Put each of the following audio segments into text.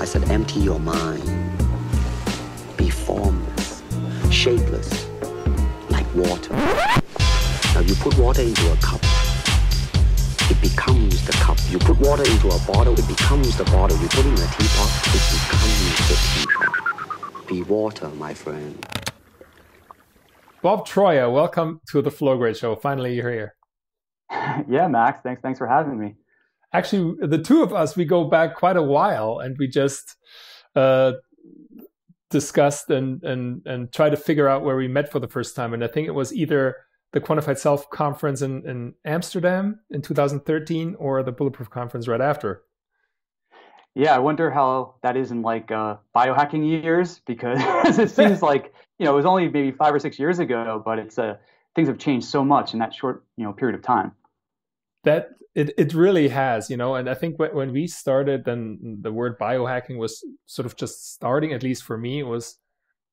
said, empty your mind. Be formless, shapeless, like water. Now you put water into a cup, it becomes the cup. You put water into a bottle, it becomes the bottle. You put it in a teapot, it becomes the teapot. Be water, my friend. Bob Troyer, welcome to the Flowgrade show. Finally, you're here. Yeah, Max, thanks for having me. Actually, the two of us, we go back quite a while, and we just discussed and tried to figure out where we met for the first time. And I think it was either the Quantified Self conference in Amsterdam in 2013 or the Bulletproof conference right after. Yeah, I wonder how that is in like biohacking years, because it seems like, it was only maybe 5 or 6 years ago, but it's things have changed so much in that short, period of time. That it really has, and I think when we started, then the word biohacking was sort of just starting, at least for me. It was,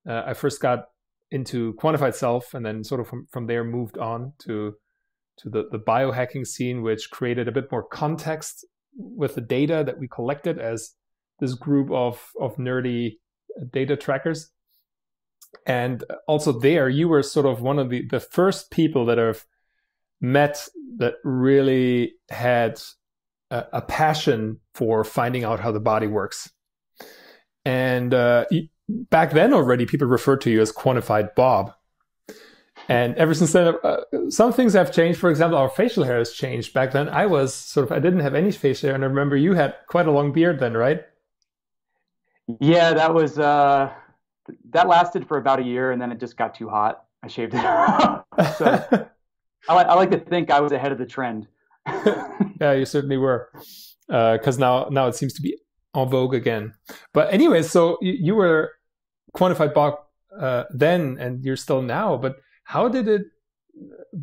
I first got into Quantified Self, and then sort of from there moved on to the biohacking scene, which created a bit more context with the data that we collected as this group of nerdy data trackers. And also there, you were sort of one of the first people that I've met that really had a passion for finding out how the body works. And back then already, people referred to you as Quantified Bob. And ever since then, some things have changed. For example, our facial hair has changed. Back then, I didn't have any facial hair. And I remember you had quite a long beard then, right? Yeah, that lasted for about a year, and then it just got too hot. I shaved it off. So I like to think I was ahead of the trend. Yeah, you certainly were. Because now it seems to be en vogue again. But anyway, so you were Quantified Bob then, and you're still now. But how did it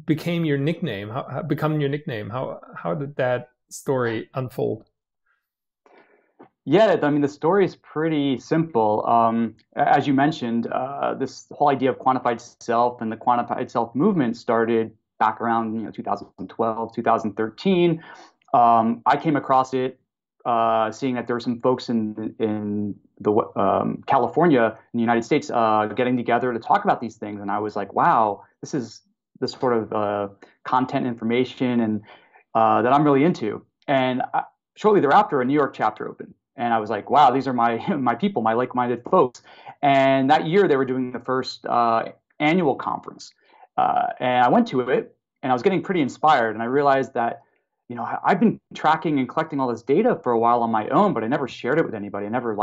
become your nickname? How did that story unfold? Yeah, I mean, the story is pretty simple. As you mentioned, this whole idea of quantified self and the quantified self movement started back around 2012, 2013. I came across it seeing that there were some folks in the California in the United States getting together to talk about these things, and I was like, wow, this is this sort of content information and that I'm really into. And shortly thereafter, a New York chapter opened. And I was like, wow, these are my people, my like-minded folks. And that year they were doing the first annual conference. And I went to it, and I was getting pretty inspired. And I realized that, I've been tracking and collecting all this data for a while on my own, but I never shared it with anybody. I never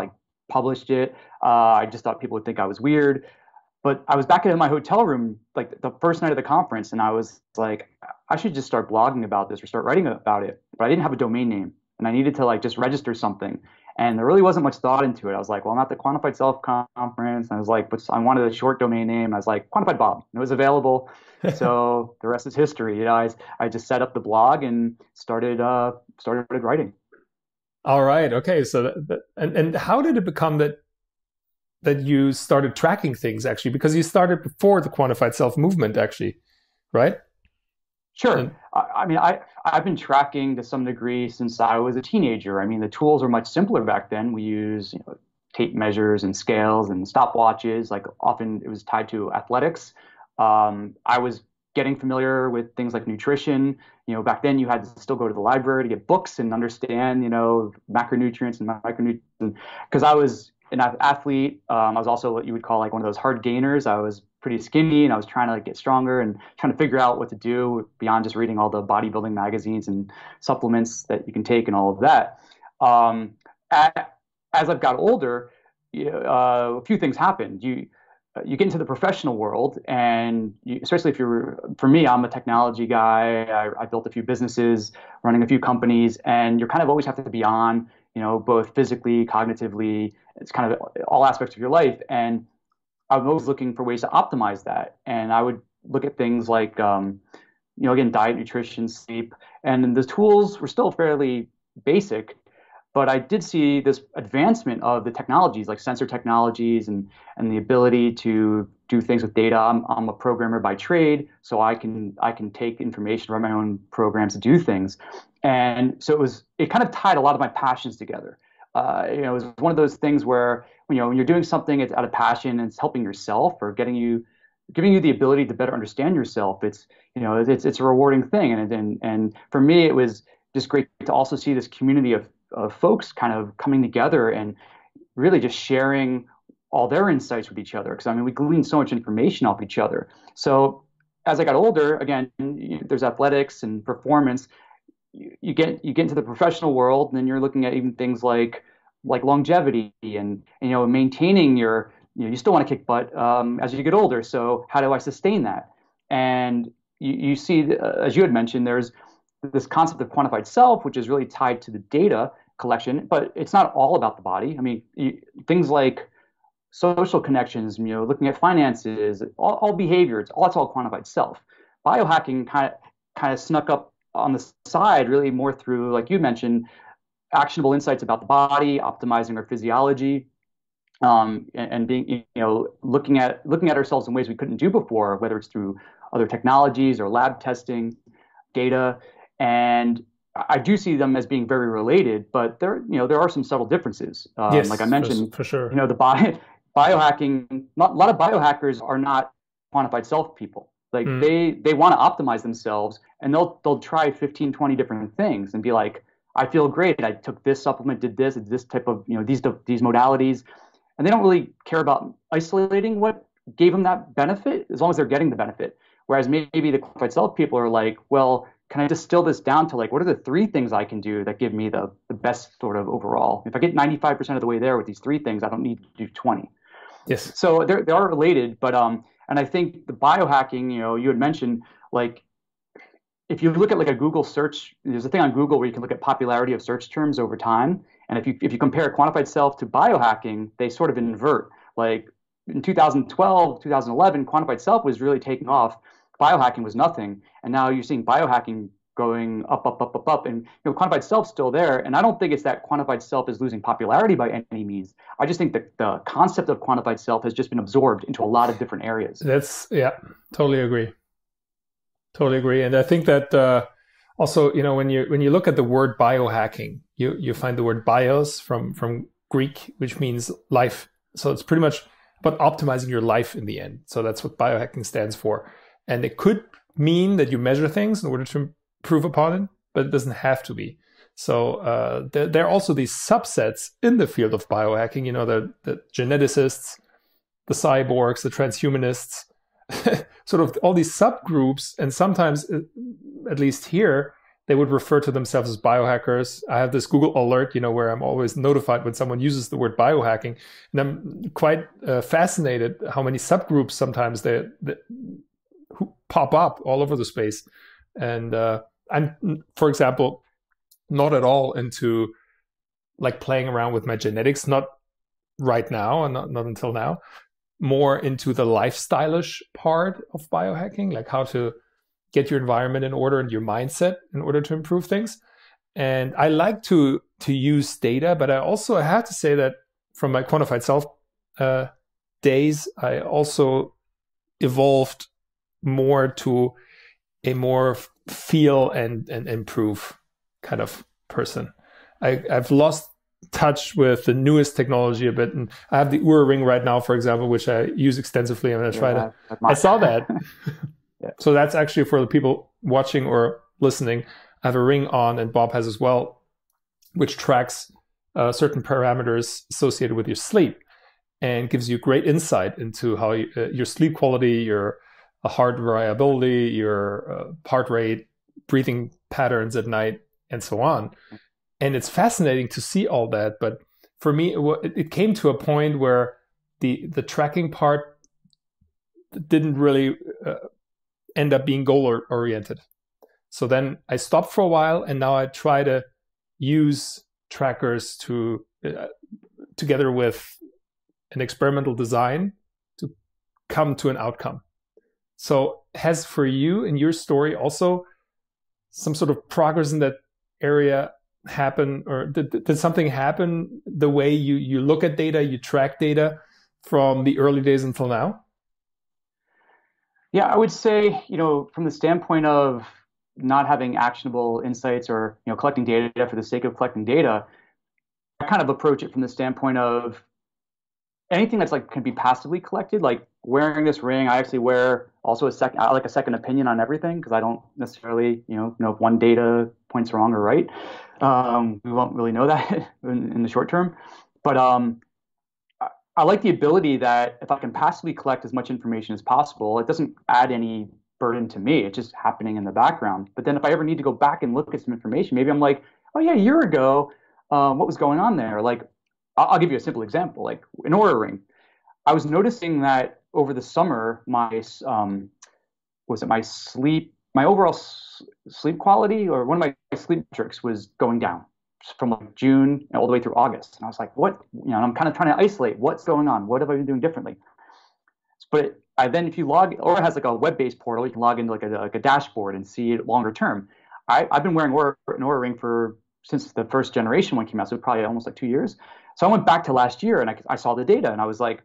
published it. I just thought people would think I was weird. But I was back in my hotel room, like the first night of the conference, and I was like, I should just start blogging about this or start writing about it. But I didn't have a domain name, and I needed to just register something. And there really wasn't much thought into it. I was like, well, I'm at the Quantified Self conference. And I was like, but I wanted a short domain name. I was like, Quantified Bob. And it was available. So the rest is history. I just set up the blog and started writing. All right. Okay. So and how did it become that you started tracking things, actually? Because you started before the Quantified Self movement, actually, right? Sure. I mean, I've been tracking to some degree since I was a teenager. I mean, the tools were much simpler back then. We use tape measures and scales and stopwatches. Often it was tied to athletics. I was getting familiar with things like nutrition. Back then you had to still go to the library to get books and understand, macronutrients and micronutrients. Because I was an athlete, I was also what you would call one of those hard gainers. I was pretty skinny, and I was trying to get stronger and trying to figure out what to do beyond just reading all the bodybuilding magazines and supplements that you can take and all of that. As I've got older, a few things happened. You get into the professional world, and especially for me, I'm a technology guy. I built a few businesses, running a few companies, and you kind of always have to be on, both physically, cognitively. It's kind of all aspects of your life. And I'm always looking for ways to optimize that. And I would look at things like, again, diet, nutrition, sleep. And the tools were still fairly basic, but I did see this advancement of the technologies, like sensor technologies and the ability to do things with data. I'm a programmer by trade, so I can take information, run my own programs to do things. And so it kind of tied a lot of my passions together. it was one of those things where, when you're doing something, it's out of passion and it's helping yourself or giving you the ability to better understand yourself. It's a rewarding thing. And for me, it was just great to also see this community of folks kind of coming together and really just sharing all their insights with each other. Because we glean so much information off each other. So as I got older, again, there's athletics and performance. You get into the professional world, and then you're looking at even things like longevity and maintaining your, you still want to kick butt as you get older. So how do I sustain that? And you see, as you had mentioned, there's this concept of quantified self, which is really tied to the data collection, but it's not all about the body. Things like social connections, looking at finances, all behavior, that's all quantified self. Biohacking kind of snuck up on the side, really more through, like you mentioned, actionable insights about the body, optimizing our physiology, and being, looking at ourselves in ways we couldn't do before, whether it's through other technologies or lab testing, data. And I do see them as being very related, but there are some subtle differences. Yes, like I mentioned, for sure. The biohacking, a lot of biohackers are not quantified self people. Like they want to optimize themselves, and they'll try 15, 20 different things and be like, I feel great. I took this supplement, did this type of, these modalities. And they don't really care about isolating what gave them that benefit, as long as they're getting the benefit. Whereas maybe the quantified self people are like, well, can I distill this down to what are the 3 things I can do that give me the best sort of overall? If I get 95% of the way there with these 3 things, I don't need to do 20. Yes. So they are related, but and I think the biohacking, you had mentioned, if you look at a Google search, there's a thing on Google where you can look at popularity of search terms over time. And if you compare quantified self to biohacking, they sort of invert. Like in 2012, 2011, quantified self was really taking off. Biohacking was nothing. And now you're seeing biohacking going up, up, up, up, up. And quantified self's still there. And I don't think it's that quantified self is losing popularity by any means. I just think that the concept of quantified self has just been absorbed into a lot of different areas. Totally agree. Totally agree. And I think that also, when you look at the word biohacking, you find the word bios from Greek, which means life. So it's pretty much about optimizing your life in the end. So that's what biohacking stands for. And it could mean that you measure things in order to improve upon it, but it doesn't have to be. So there are also these subsets in the field of biohacking, the geneticists, the cyborgs, the transhumanists, sort of all these subgroups. And sometimes, at least here, they would refer to themselves as biohackers. I have this Google alert, where I'm always notified when someone uses the word biohacking. And I'm quite fascinated how many subgroups sometimes they pop up all over the space. And I'm, for example, not at all into playing around with my genetics, not right now and not until now. More into the lifestyle-ish part of biohacking, like how to get your environment in order and your mindset in order to improve things. And I like to use data, but I have to say that from my quantified self days, I also evolved more to a more feel and improve kind of person. I've lost touch with the newest technology a bit, and I have the Oura ring right now, for example, which I use extensively. I'm going to try I saw that. Yeah. So that's actually for the people watching or listening. I have a ring on, and Bob has as well, which tracks certain parameters associated with your sleep and gives you great insight into how your sleep quality, your heart variability, your heart rate, breathing patterns at night, and so on. And it's fascinating to see all that. But for me, it came to a point where the tracking part didn't really end up being goal oriented. So then I stopped for a while, and now I try to use trackers to together with an experimental design to come to an outcome. So has for you in your story also some sort of progress in that area happen, or did something happen the way you look at data, you track data from the early days until now? Yeah, I would say, from the standpoint of not having actionable insights or, collecting data for the sake of collecting data, I kind of approach it from the standpoint of anything that's like can be passively collected, like wearing this ring. I actually wear also I like a second opinion on everything because I don't necessarily, know if one data point's wrong or right. We won't really know that in the short term, but I like the ability that if I can passively collect as much information as possible, it doesn't add any burden to me. It's just happening in the background. But then if I ever need to go back and look at some information, maybe I'm like, oh yeah, a year ago, what was going on there? Like, I'll give you a simple example, like an Oura ring. I was noticing that over the summer, my overall sleep quality, or one of my sleep metrics, was going down from like June all the way through August. And I was like, what? I'm kind of trying to isolate what's going on. What have I been doing differently? But if you log, or it has like a web-based portal, you can log into like a dashboard and see it longer term. I've been wearing an Oura ring since the first generation one came out, so probably almost like 2 years. So I went back to last year and I saw the data, and I was like,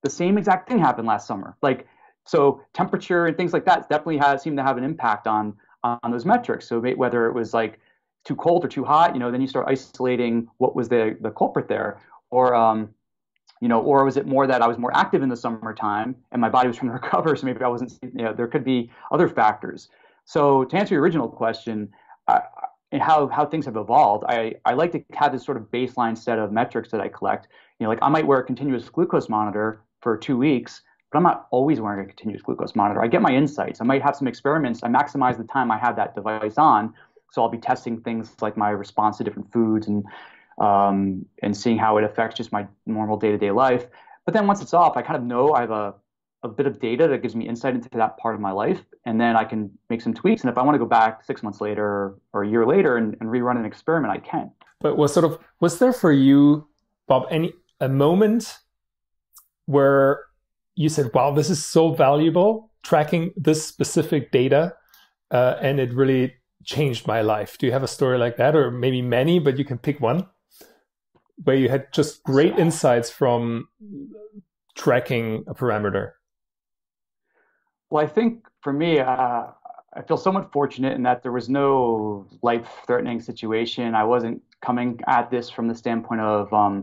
the same exact thing happened last summer. Like, so temperature and things like that definitely seem to have an impact on those metrics. So whether it was like too cold or too hot, then you start isolating what was the culprit there, or or was it more that I was more active in the summertime and my body was trying to recover, so maybe I wasn't. There could be other factors. So to answer your original question, and how things have evolved, I like to have this sort of baseline set of metrics that I collect. Like I might wear a continuous glucose monitor for 2 weeks, but I'm not always wearing a continuous glucose monitor. I get my insights. I might have some experiments. I maximize the time I have that device on. So I'll be testing things like my response to different foods and seeing how it affects just my normal day-to-day life. But then once it's off, I kind of know I have a bit of data that gives me insight into that part of my life, and then I can make some tweaks. And if I want to go back 6 months later or a year later and rerun an experiment, I can. But was there for you, Bob, a moment where you said, wow, this is so valuable, tracking this specific data, and it really changed my life? Do you have a story like that, or maybe many, but you can pick one where you had just great insights from tracking a parameter? Well, I think for me, I feel somewhat fortunate in that there was no life-threatening situation. I wasn't coming at this from the standpoint of, I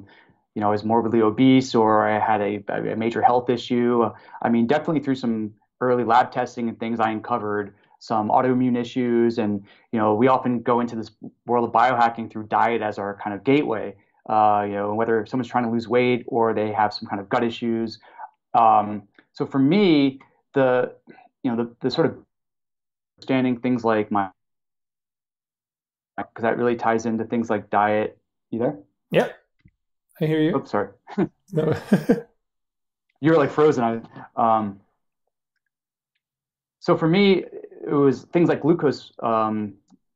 was morbidly obese or I had a major health issue. I mean, definitely through some early lab testing and things, I uncovered some autoimmune issues. And, we often go into this world of biohacking through diet as our kind of gateway, whether someone's trying to lose weight or they have some kind of gut issues. So for me, the sort of understanding things like because that really ties into things like diet. You there? Yeah, I hear you. Oops, sorry. No. You were like frozen. So for me, it was things like glucose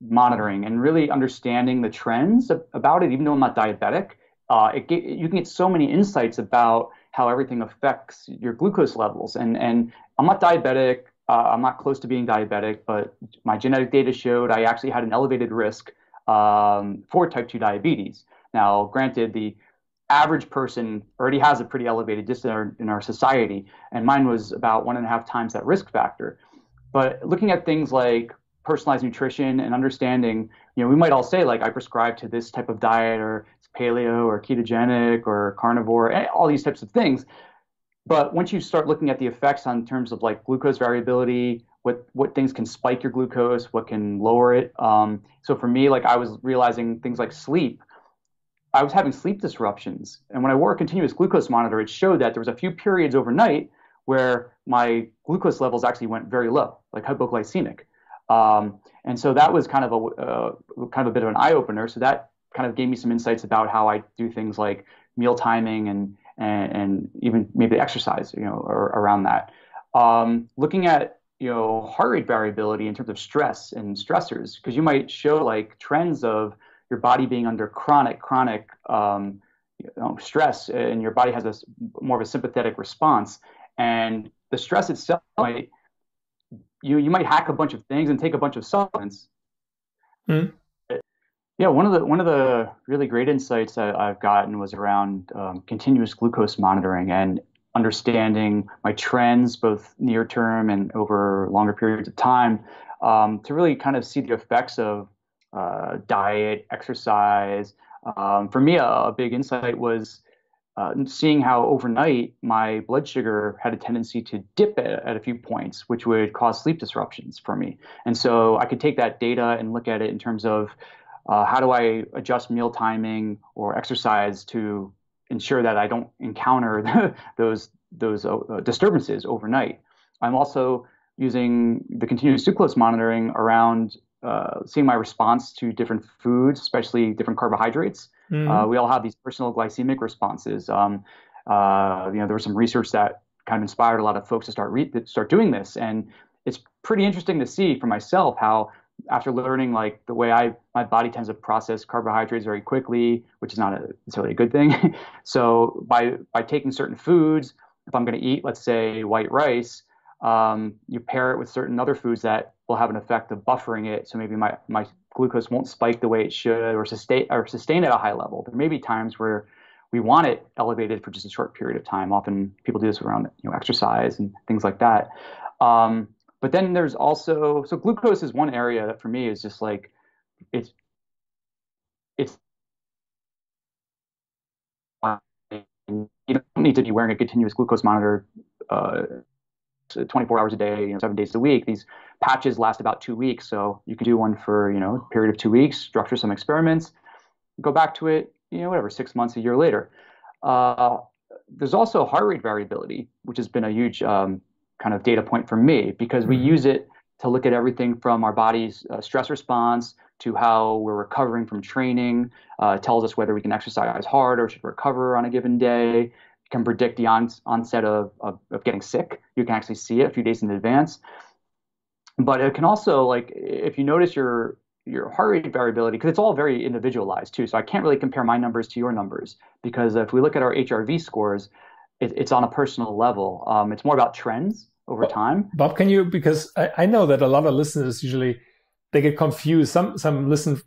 monitoring and really understanding the trends about it. Even though I'm not diabetic, you can get so many insights about how everything affects your glucose levels. And I'm not diabetic. I'm not close to being diabetic, but my genetic data showed I actually had an elevated risk for type 2 diabetes. Now, granted, the average person already has a pretty elevated just in our society, and mine was about 1.5 times that risk factor. But looking at things like personalized nutrition and understanding, we might all say like I prescribe to this type of diet, or it's paleo or ketogenic or carnivore, all these types of things. But once you start looking at the effects on terms of like glucose variability, what things can spike your glucose, what can lower it. So for me, like I was realizing things like sleep. I was having sleep disruptions. And when I wore a continuous glucose monitor, it showed that there was a few periods overnight where my glucose levels actually went very low, like hypoglycemic. And so that was kind of a bit of an eye opener. So that kind of gave me some insights about how I do things like meal timing and even maybe exercise, or around that. Looking at, heart rate variability in terms of stress and stressors, because you might show like trends of your body being under chronic stress, and your body has more of a sympathetic response. And the stress itself you might hack a bunch of things and take a bunch of supplements. Mm. Yeah, one of the really great insights that I've gotten was around continuous glucose monitoring and understanding my trends, both near term and over longer periods of time, to really kind of see the effects of diet, exercise, For me, a big insight was seeing how overnight my blood sugar had a tendency to dip at a few points, which would cause sleep disruptions for me. And so I could take that data and look at it in terms of how do I adjust meal timing or exercise to ensure that I don't encounter those disturbances overnight. I'm also using the continuous glucose monitoring around seeing my response to different foods, especially different carbohydrates. We all have these personal glycemic responses. There was some research that kind of inspired a lot of folks to start doing this, and it's pretty interesting to see for myself how, after learning like the way my body tends to process carbohydrates very quickly, which is not necessarily a good thing. So by taking certain foods, if I'm going to eat, let's say, white rice, you pair it with certain other foods that will have an effect of buffering it. So maybe my glucose won't spike the way it should, or sustain at a high level. There may be times where we want it elevated for just a short period of time. Often people do this around exercise and things like that. But then there's also, so glucose is one area that for me is just like, it's you don't need to be wearing a continuous glucose monitor 24 hours a day, 7 days a week. These patches last about 2 weeks. So you can do one for, a period of 2 weeks, structure some experiments, go back to it, whatever, 6 months, a year later. There's also heart rate variability, which has been a huge kind of data point for me, because we use it to look at everything from our body's stress response to how we're recovering from training. It tells us whether we can exercise hard or should recover on a given day. It can predict the onset of getting sick. You can actually see it a few days in advance. But it can also, like, if you notice your heart rate variability, because it's all very individualized too. So I can't really compare my numbers to your numbers, because if we look at our HRV scores, it's on a personal level. It's more about trends over time. Bob, can you, because I know that a lot of listeners usually, they get confused. Some listen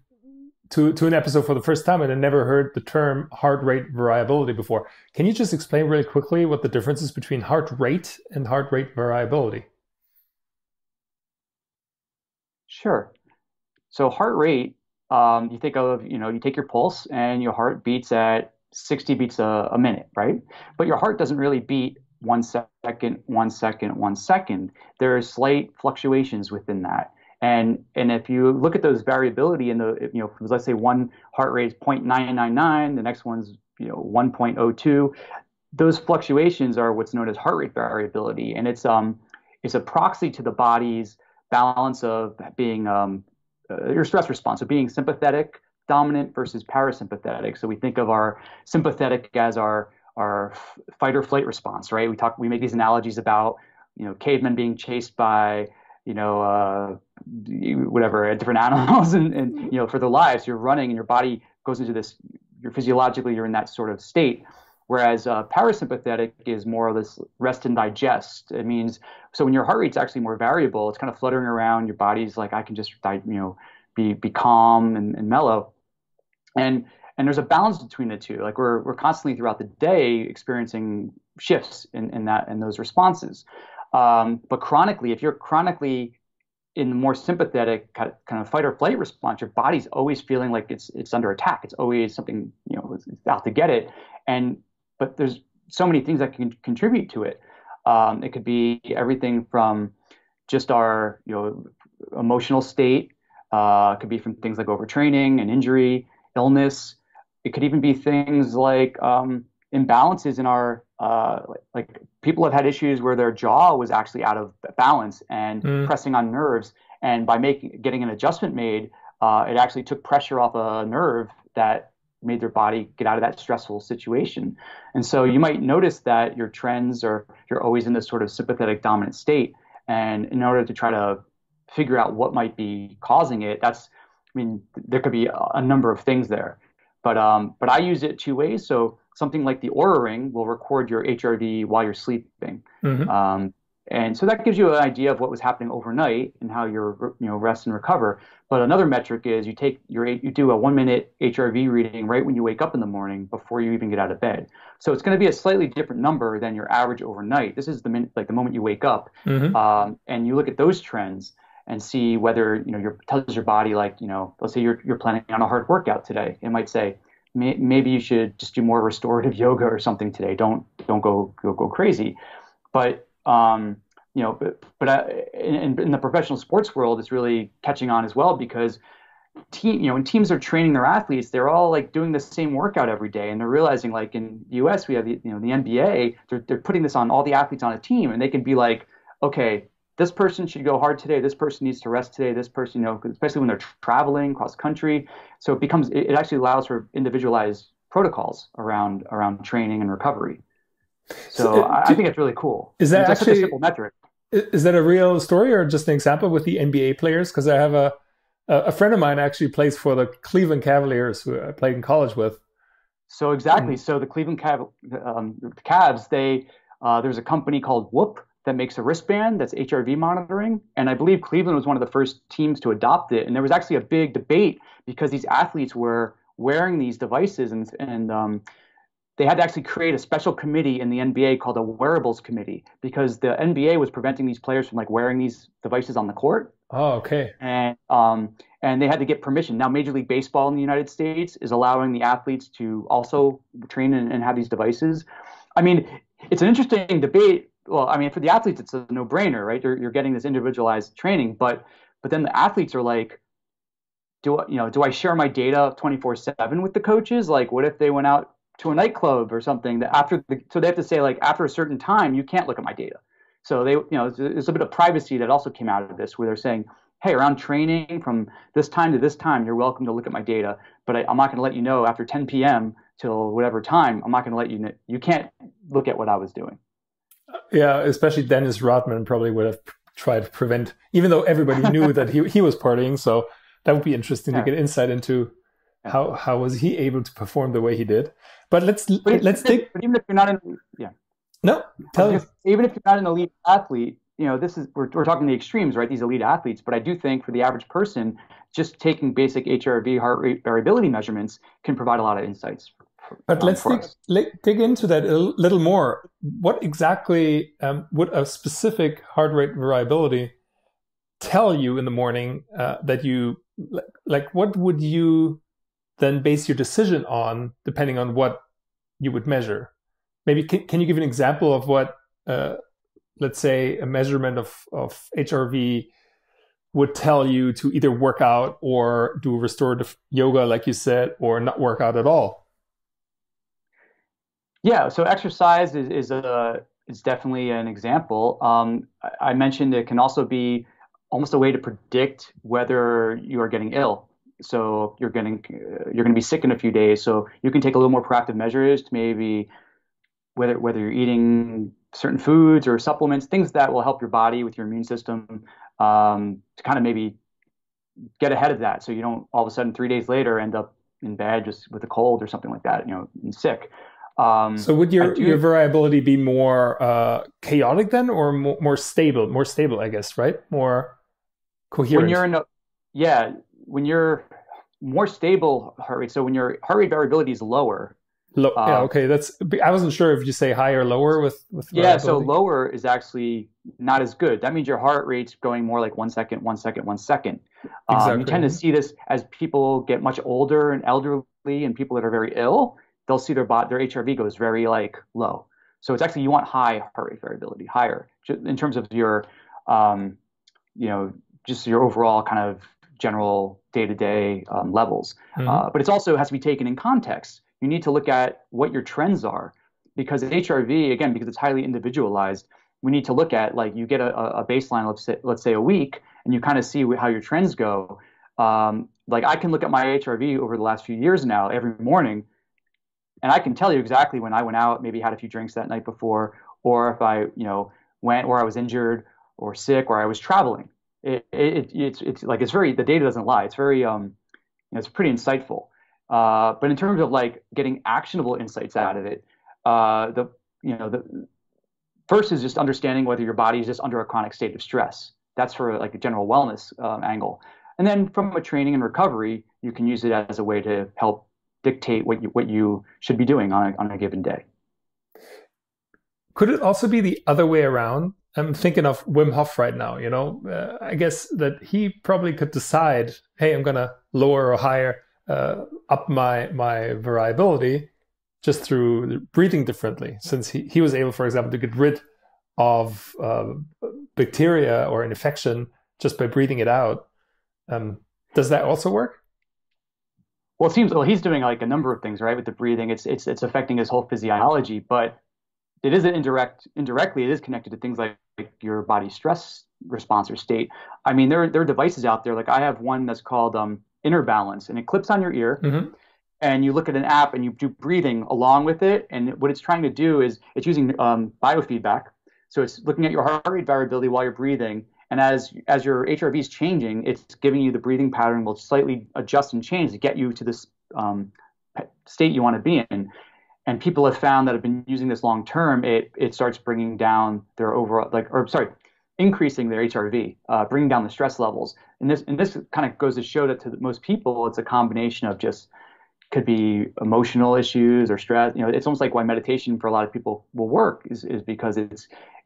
to an episode for the first time and they never heard the term heart rate variability before. Can you just explain really quickly what the difference is between heart rate and heart rate variability? Sure. So heart rate, you think of, you take your pulse and your heart beats at 60 beats a minute, right? But your heart doesn't really beat 1 second, 1 second, 1 second. There are slight fluctuations within that. And if you look at those variability in the, let's say one heart rate is 0.999, the next one's, 1.02, those fluctuations are what's known as heart rate variability. And it's a proxy to the body's balance of being your stress response, so being sympathetic dominant versus parasympathetic. So we think of our sympathetic as our fight or flight response, right? We make these analogies about, cavemen being chased by, whatever, different animals and for their lives. You're running and your body goes into this, you're in that sort of state. Whereas parasympathetic is more of this rest and digest. It means, so when your heart rate's actually more variable, it's kind of fluttering around, your body's like, I can just, be calm and mellow. And there's a balance between the two. Like we're constantly throughout the day experiencing shifts in those responses. But chronically, if you're chronically in the more sympathetic kind of fight or flight response, your body's always feeling like it's under attack. It's always something, it's out to get it. But there's so many things that can contribute to it. It could be everything from just our, emotional state. It could be from things like overtraining and injury, illness. It could even be things like imbalances in our, like people have had issues where their jaw was actually out of balance and pressing on nerves. And by getting an adjustment made, it actually took pressure off a nerve that made their body get out of that stressful situation. And so you might notice that your trends you're always in this sort of sympathetic dominant state. And in order to try to figure out what might be causing it, there could be a number of things there. But I use it two ways. So something like the Oura Ring will record your HRV while you're sleeping. Mm-hmm. And so that gives you an idea of what was happening overnight and how you're, rest and recover. But another metric is you do a 1 minute HRV reading right when you wake up in the morning before you even get out of bed. So it's going to be a slightly different number than your average overnight. This is the moment you wake up, mm-hmm. And you look at those trends and see whether, tells your body, like, let's say you're planning on a hard workout today. It might say, maybe you should just do more restorative yoga or something today. Don't go crazy. But in the professional sports world, it's really catching on as well, because when teams are training their athletes, they're all like doing the same workout every day, and they're realizing, like in the US, we have the NBA. They're putting this on all the athletes on a team, and they can be like, okay, this person should go hard today. This person needs to rest today. This person, especially when they're traveling cross country. So it actually allows for individualized protocols around training and recovery. So I think it's really cool. Is that actually such a simple metric? Is that a real story or just an example with the NBA players? Because I have a friend of mine actually plays for the Cleveland Cavaliers, who I played in college with. So exactly. So the Cleveland Cavs, there's a company called Whoop that makes a wristband that's HRV monitoring. And I believe Cleveland was one of the first teams to adopt it. And there was actually a big debate because these athletes were wearing these devices, and they had to actually create a special committee in the NBA called a wearables committee, because the NBA was preventing these players from like wearing these devices on the court. Oh, okay. And they had to get permission. Now, Major League Baseball in the United States is allowing the athletes to also train and have these devices. I mean, it's an interesting debate. Well, I mean, for the athletes, it's a no-brainer, right? You're getting this individualized training, but then the athletes are like, do I share my data 24/7 with the coaches? Like, what if they went out to a nightclub or something so they have to say, like, after a certain time, you can't look at my data. So there's a bit of privacy that also came out of this, where they're saying, hey, around training from this time to this time, you're welcome to look at my data, but I'm not going to let you know after 10 p.m. till whatever time. I'm not going to let you know. You can't look at what I was doing. Yeah, especially Dennis Rodman probably would have tried to prevent, even though everybody knew that he was partying. So that would be interesting to get insight into how was he able to perform the way he did. But let's dig. But even if you're not even if you're not an elite athlete, we're talking the extremes, right? These elite athletes. But I do think for the average person, just taking basic HRV, heart rate variability measurements, can provide a lot of insights. But let's dig into that a little more. What exactly would a specific heart rate variability tell you in the morning that you like? What would you then base your decision on, depending on what you would measure? Maybe can you give an example of what, let's say, a measurement of HRV would tell you to either work out or do restorative yoga, like you said, or not work out at all? Yeah, so exercise is definitely an example. I mentioned it can also be almost a way to predict whether you are getting ill. So you're going to be sick in a few days. So you can take a little more proactive measures to maybe whether you're eating certain foods or supplements, things that will help your body with your immune system, to kind of maybe get ahead of that, so you don't all of a sudden 3 days later end up in bed just with a cold or something like that, and sick. So would your variability be more chaotic then, or more stable? More stable, I guess, right? More coherent. When you're more stable heart rate. So when your heart rate variability is lower. Yeah, okay. I wasn't sure if you say higher or lower with variability. So lower is actually not as good. That means your heart rate's going more like 1 second, 1 second, 1 second. Exactly. You tend to see this as people get much older and elderly, and people that are very ill. They'll see their HRV goes very low. So it's actually, you want high heart rate variability, higher in terms of your, just your overall kind of general day-to-day levels. Mm-hmm. But it also has to be taken in context. You need to look at what your trends are, because HRV, again, because it's highly individualized, we need to look at, you get a baseline, let's say a week, and you kind of see how your trends go. I can look at my HRV over the last few years now every morning, and I can tell you exactly when I went out, maybe had a few drinks that night before, or if I, went where I was injured or sick or I was traveling. The data doesn't lie. It's very, it's pretty insightful. But in terms of getting actionable insights out of it, the first is just understanding whether your body is just under a chronic state of stress. That's for a general wellness angle. And then from a training and recovery, you can use it as a way to help dictate what you should be doing on a given day. Could it also be the other way around? I'm thinking of Wim Hof right now. I guess that he probably could decide, hey, I'm going to lower or higher up my variability just through breathing differently, since he was able, for example, to get rid of bacteria or an infection just by breathing it out. Does that also work? Well, it seems he's doing like a number of things, right, with the breathing. It's affecting his whole physiology, but it is indirectly, it is connected to things like your body's stress response or state. I mean, there are devices out there. Like I have one that's called Inner Balance, and it clips on your ear. Mm-hmm. And you look at an app and you do breathing along with it. And what it's trying to do is it's using biofeedback. So it's looking at your heart rate variability while you're breathing. And as your HRV is changing, it's giving you the breathing pattern will slightly adjust and change to get you to this state you want to be in. And people have found that have been using this long term, it starts bringing down their overall, increasing their HRV, bringing down the stress levels. And this kind of goes to show that to most people, it's a combination of just could be emotional issues or stress. You know, it's almost like why meditation for a lot of people will work is because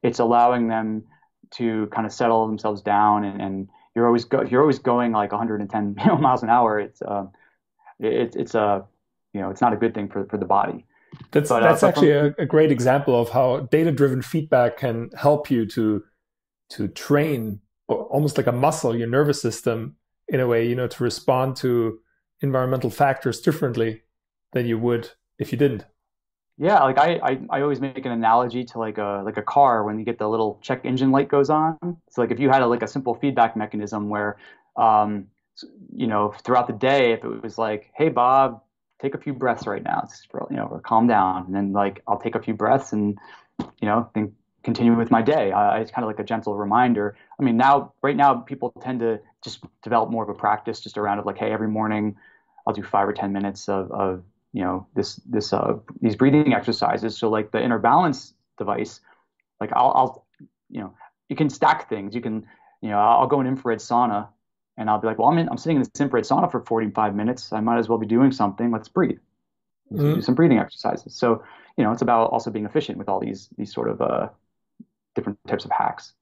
it's allowing them to kind of settle themselves down, and you're always going like 110 miles an hour. It's not a good thing for the body. That's actually a great example of how data-driven feedback can help you to train almost like a muscle, your nervous system in a way, to respond to environmental factors differently than you would if you didn't. Yeah, like I always make an analogy to like a car when you get the little check engine light goes on. So like if you had a simple feedback mechanism where throughout the day, if it was like, hey Bob, take a few breaths right now, or calm down, and then like I'll take a few breaths and then continue with my day. It's kind of like a gentle reminder. I mean, right now people tend to just develop more of a practice just around it, like, hey, every morning I'll do 5 or 10 minutes of these breathing exercises. So like the Inner Balance device, like I'll you can stack things. You can I'll go in infrared sauna, and I'll be like, well, I'm sitting in this infrared sauna for 45 minutes. I might as well be doing something. Let's breathe. Do some breathing exercises. So it's about also being efficient with all these sort of different types of hacks.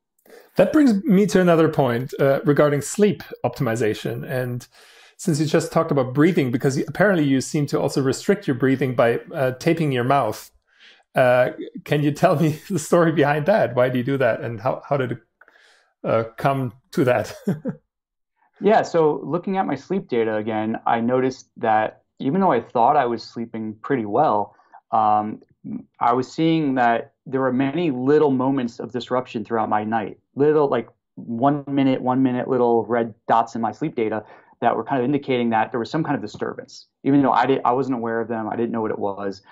That brings me to another point regarding sleep optimization. And since you just talked about breathing, because apparently you seem to also restrict your breathing by taping your mouth. Can you tell me the story behind that? Why do you do that? And how did it come to that? Yeah, so looking at my sleep data again, I noticed that even though I thought I was sleeping pretty well, I was seeing that there were many little moments of disruption throughout my night. Little, like 1 minute little red dots in my sleep data that were kind of indicating that there was some kind of disturbance. Even though I wasn't aware of them, I didn't know what it was.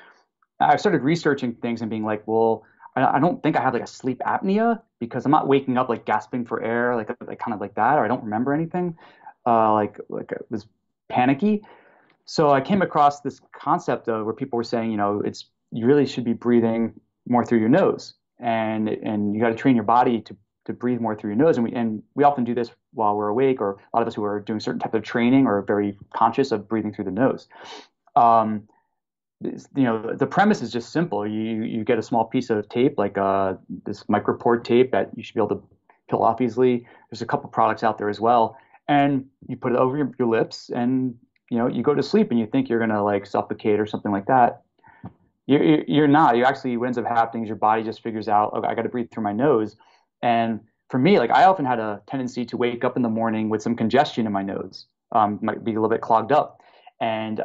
I started researching things and being like, well, I don't think I have like a sleep apnea, because I'm not waking up like gasping for air, like kind of like that, or I don't remember anything, like I was panicky. So I came across this concept of where people were saying, you really should be breathing more through your nose, and you got to train your body to breathe more through your nose. And we often do this while we're awake, or a lot of us who are doing certain type of training are very conscious of breathing through the nose. The premise is just simple. You get a small piece of tape, like this micropore tape that you should be able to peel off easily. There's a couple products out there as well, and you put it over your lips, and you go to sleep, and you think you're gonna like suffocate or something like that. You're not. You actually, what ends up happening is your body just figures out, okay, I got to breathe through my nose. And for me, like I often had a tendency to wake up in the morning with some congestion in my nose, might be a little bit clogged up. And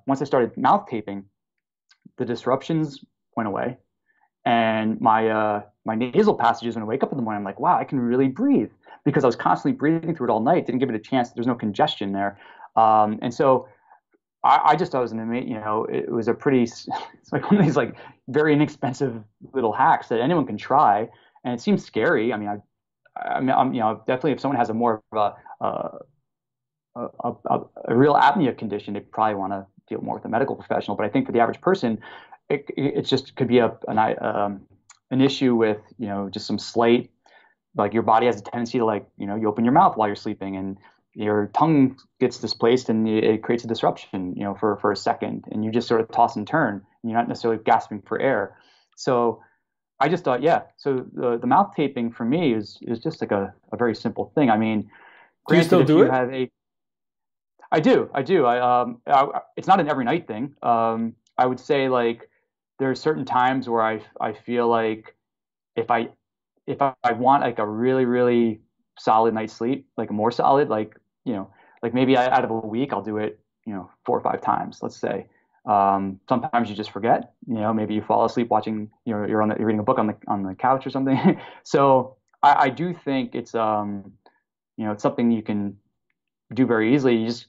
once I started mouth taping, the disruptions went away, and my nasal passages, when I wake up in the morning, I'm like, wow, I can really breathe, because I was constantly breathing through it all night. Didn't give it a chance. There's no congestion there, and so I just thought it was an amazing. It was a pretty. It's like one of these like very inexpensive little hacks that anyone can try, and it seems scary. I mean, I'm definitely, if someone has a more of a real apnea condition, they probably want to deal more with a medical professional. But I think for the average person, it just could be an issue with just some slight, like your body has a tendency to you open your mouth while you're sleeping, and your tongue gets displaced, and it creates a disruption for a second, and you just sort of toss and turn, and you're not necessarily gasping for air. So I just thought, so the mouth taping for me is just like a very simple thing. I mean, do you still do it? I do. It's not an every night thing. I would say like there are certain times where I feel like if I want like a really really solid night's sleep, like more solid, like like maybe out of a week I'll do it 4 or 5 times, let's say. Sometimes you just forget. Maybe you fall asleep watching. You're reading a book on the couch or something. So I do think it's it's something you can do very easily. You just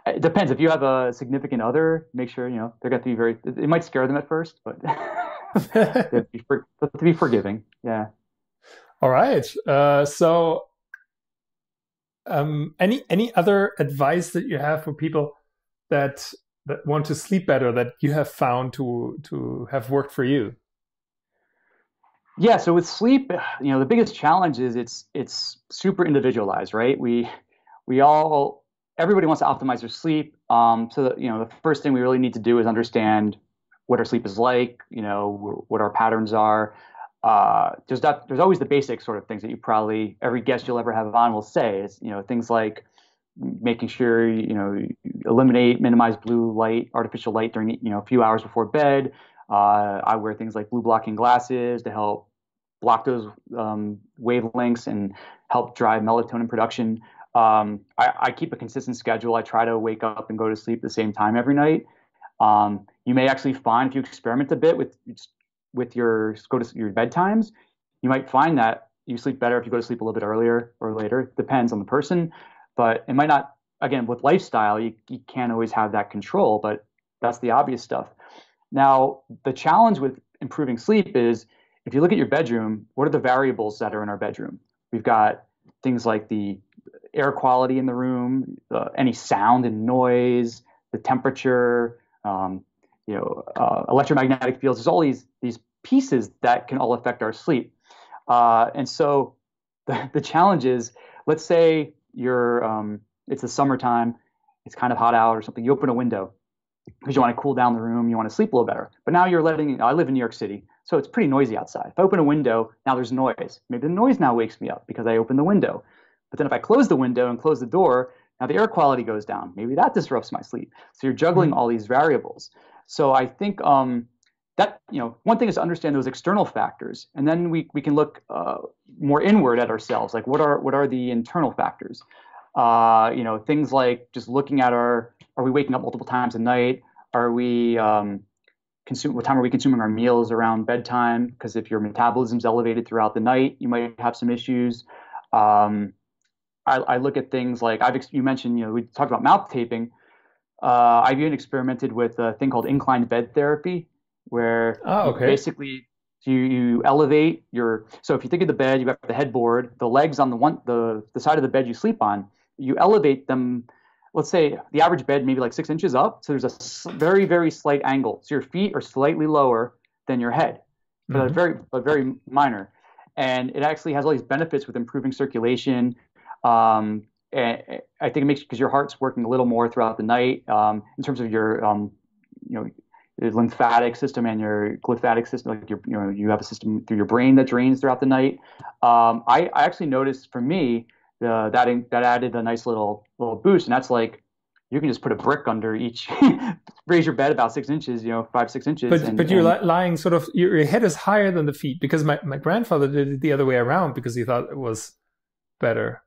it depends. If you have a significant other, make sure they're going to be very. It might scare them at first, but they have to be forgiving. Yeah. All right. So, any other advice that you have for people that want to sleep better that you have found to have worked for you? Yeah. So with sleep, the biggest challenge is it's super individualized, right? Everybody wants to optimize their sleep. So the first thing we really need to do is understand what our sleep is like, what our patterns are. There's always the basic sort of things that every guest you'll ever have on will say is, things like making sure, you minimize blue light, artificial light during, a few hours before bed. I wear things like blue blocking glasses to help block those wavelengths and help drive melatonin production. I keep a consistent schedule. I try to wake up and go to sleep at the same time every night. You may actually find if you experiment a bit with your bed times, you might find that you sleep better if you go to sleep a little bit earlier or later. It depends on the person, but it might not. Again, with lifestyle, you can't always have that control, but that's the obvious stuff. Now, the challenge with improving sleep is if you look at your bedroom, what are the variables that are in our bedroom? We've got things like the air quality in the room, any sound and noise, the temperature, electromagnetic fields. There's all these pieces that can all affect our sleep. And so the challenge is, let's say it's the summertime, it's kind of hot out or something. You open a window because you want to cool down the room, you want to sleep a little better. But now I live in New York City, so it's pretty noisy outside. If I open a window, now there's noise. Maybe the noise now wakes me up because I opened the window. But then if I close the window and close the door, now the air quality goes down. Maybe that disrupts my sleep. So you're juggling all these variables. So I think that one thing is to understand those external factors, and then we can look more inward at ourselves. Like what are the internal factors? Things like just looking at are we waking up multiple times a night? Are we what time are we consuming our meals around bedtime? Because if your metabolism's elevated throughout the night, you might have some issues. I look at things like you mentioned, we talked about mouth taping. I've even experimented with a thing called inclined bed therapy, where basically you elevate so if you think of the bed, you have the headboard, the legs on the side of the bed you sleep on, you elevate them. Let's say the average bed maybe like 6 inches up. So there's a very, very slight angle. So your feet are slightly lower than your head, but very minor. And it actually has all these benefits with improving circulation. And I think it makes because your heart's working a little more throughout the night in terms of your your lymphatic system and your glymphatic system. Like you have a system through your brain that drains throughout the night. I actually noticed for me that added a nice little boost, and that's like you can just put a brick under each, raise your bed about 6 inches, 5-6 inches. But you're lying sort of, your head is higher than the feet, because my grandfather did it the other way around because he thought it was better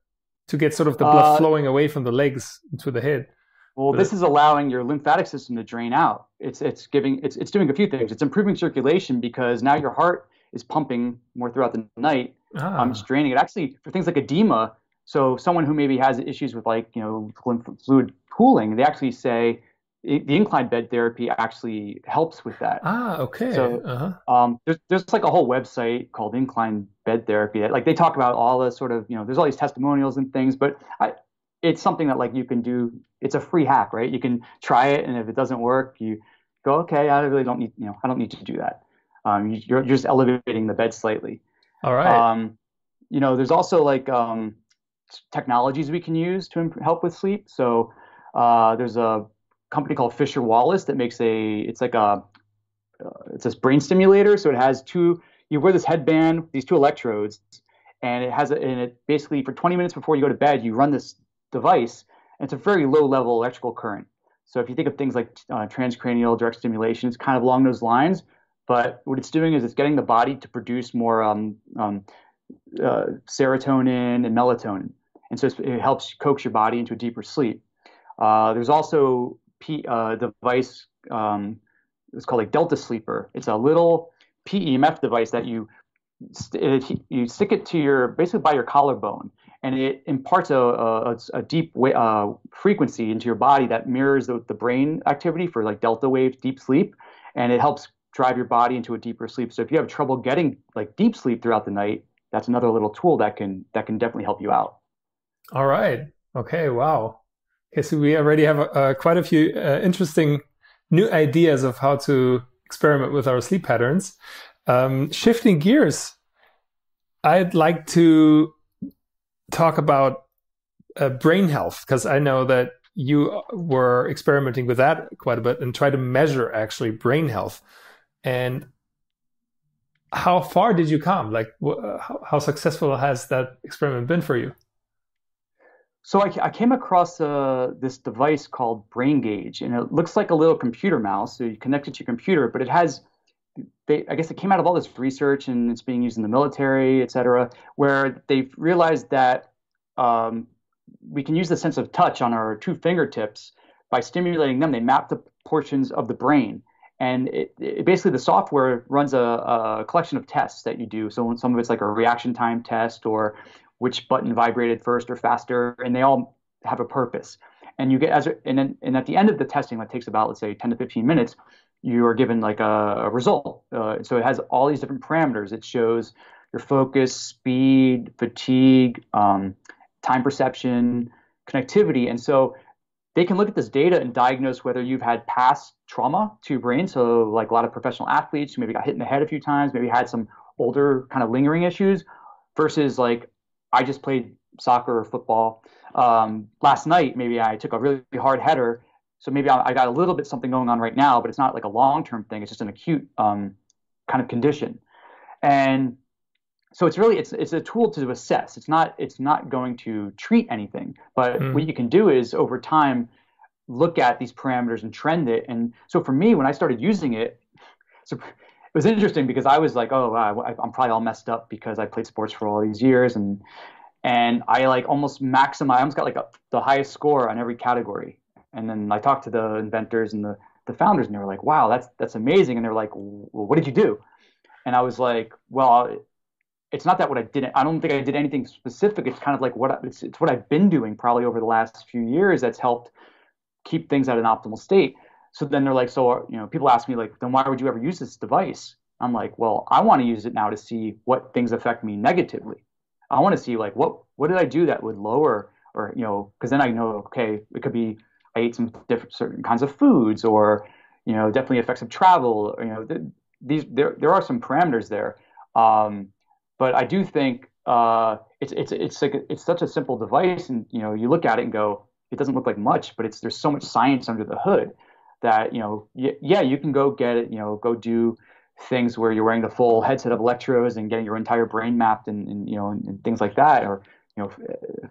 to get sort of the blood flowing away from the legs to the head. Well, this is allowing your lymphatic system to drain out. It's doing a few things. It's improving circulation because now your heart is pumping more throughout the night. It's draining it. Actually, for things like edema, so someone who maybe has issues with lymph fluid pooling, they actually say the inclined bed therapy actually helps with that. Okay. So there's like a whole website called Inclined Bed Therapy that they talk about all the sort of there's all these testimonials and things, but it's something that you can do. It's a free hack, right? You can try it, and if it doesn't work, you go, okay, I really don't need I don't need to do that. You're just elevating the bed slightly. All right. There's also technologies we can use to help with sleep. So there's a company called Fisher Wallace that makes it's this brain stimulator. So it has you wear this headband, these two electrodes, and it basically for 20 minutes before you go to bed, you run this device, And it's a very low level electrical current. So if you think of things like transcranial direct stimulation, it's kind of along those lines. But what it's doing is it's getting the body to produce more serotonin and melatonin. And so it helps coax your body into a deeper sleep. There's also a device, it's called a Delta Sleeper. It's a little PEMF device that you stick it to basically by your collarbone, and it imparts a deep frequency into your body that mirrors the brain activity for like delta wave deep sleep, and it helps drive your body into a deeper sleep. So if you have trouble getting like deep sleep throughout the night, that's another little tool that can definitely help you out. All right. Okay. Wow. Okay. So we already have quite a few interesting new ideas of how to experiment with our sleep patterns. Shifting gears, I'd like to talk about brain health, because I know that you were experimenting with that quite a bit and try to measure actually brain health. And how far did you come? Like, how successful has that experiment been for you? So I came across this device called Brain Gauge, and it looks like a little computer mouse. So you connect it to your computer, but it has, I guess it came out of all this research, and it's being used in the military, et cetera, where they've realized that we can use the sense of touch on our two fingertips. By stimulating them, they map the portions of the brain. And it basically, the software runs a collection of tests that you do. So some of it's like a reaction time test, or which button vibrated first or faster, and they all have a purpose. And you get and at the end of the testing, that takes about, let's say, 10 to 15 minutes, you are given like a result. So it has all these different parameters. It shows your focus, speed, fatigue, time perception, connectivity. And so they can look at this data and diagnose whether you've had past trauma to your brain. So like a lot of professional athletes who maybe got hit in the head a few times, maybe had some older kind of lingering issues, versus like, I just played soccer or football. Last night, maybe I took a really hard header. So maybe I got a little bit something going on right now, but it's not like a long-term thing. It's just an acute kind of condition. And so it's a tool to assess. It's not going to treat anything. But what you can do is over time, look at these parameters and trend it. And so for me, when I started using it, so it was interesting because I was like, oh, I'm probably all messed up because I played sports for all these years, and I like almost maximized. I almost got like the highest score on every category. And then I talked to the inventors and the founders, and they were like, wow, that's amazing. And they're like, well, what did you do? And I was like, well, it's not that what I didn't. I don't think I did anything specific. It's kind of like it's what I've been doing probably over the last few years that's helped keep things at an optimal state. So then they're like, so, people ask me like, then why would you ever use this device? I'm like, well, I want to use it now to see what things affect me negatively. I want to see like, what did I do that would lower, or, because then I know, okay, it could be I ate some certain kinds of foods, or, definitely effects of travel. There are some parameters there. But I do think it's such a simple device, and you look at it and go, it doesn't look like much, but there's so much science under the hood that you can go get it, go do things where you're wearing the full headset of electrodes and getting your entire brain mapped and things like that, or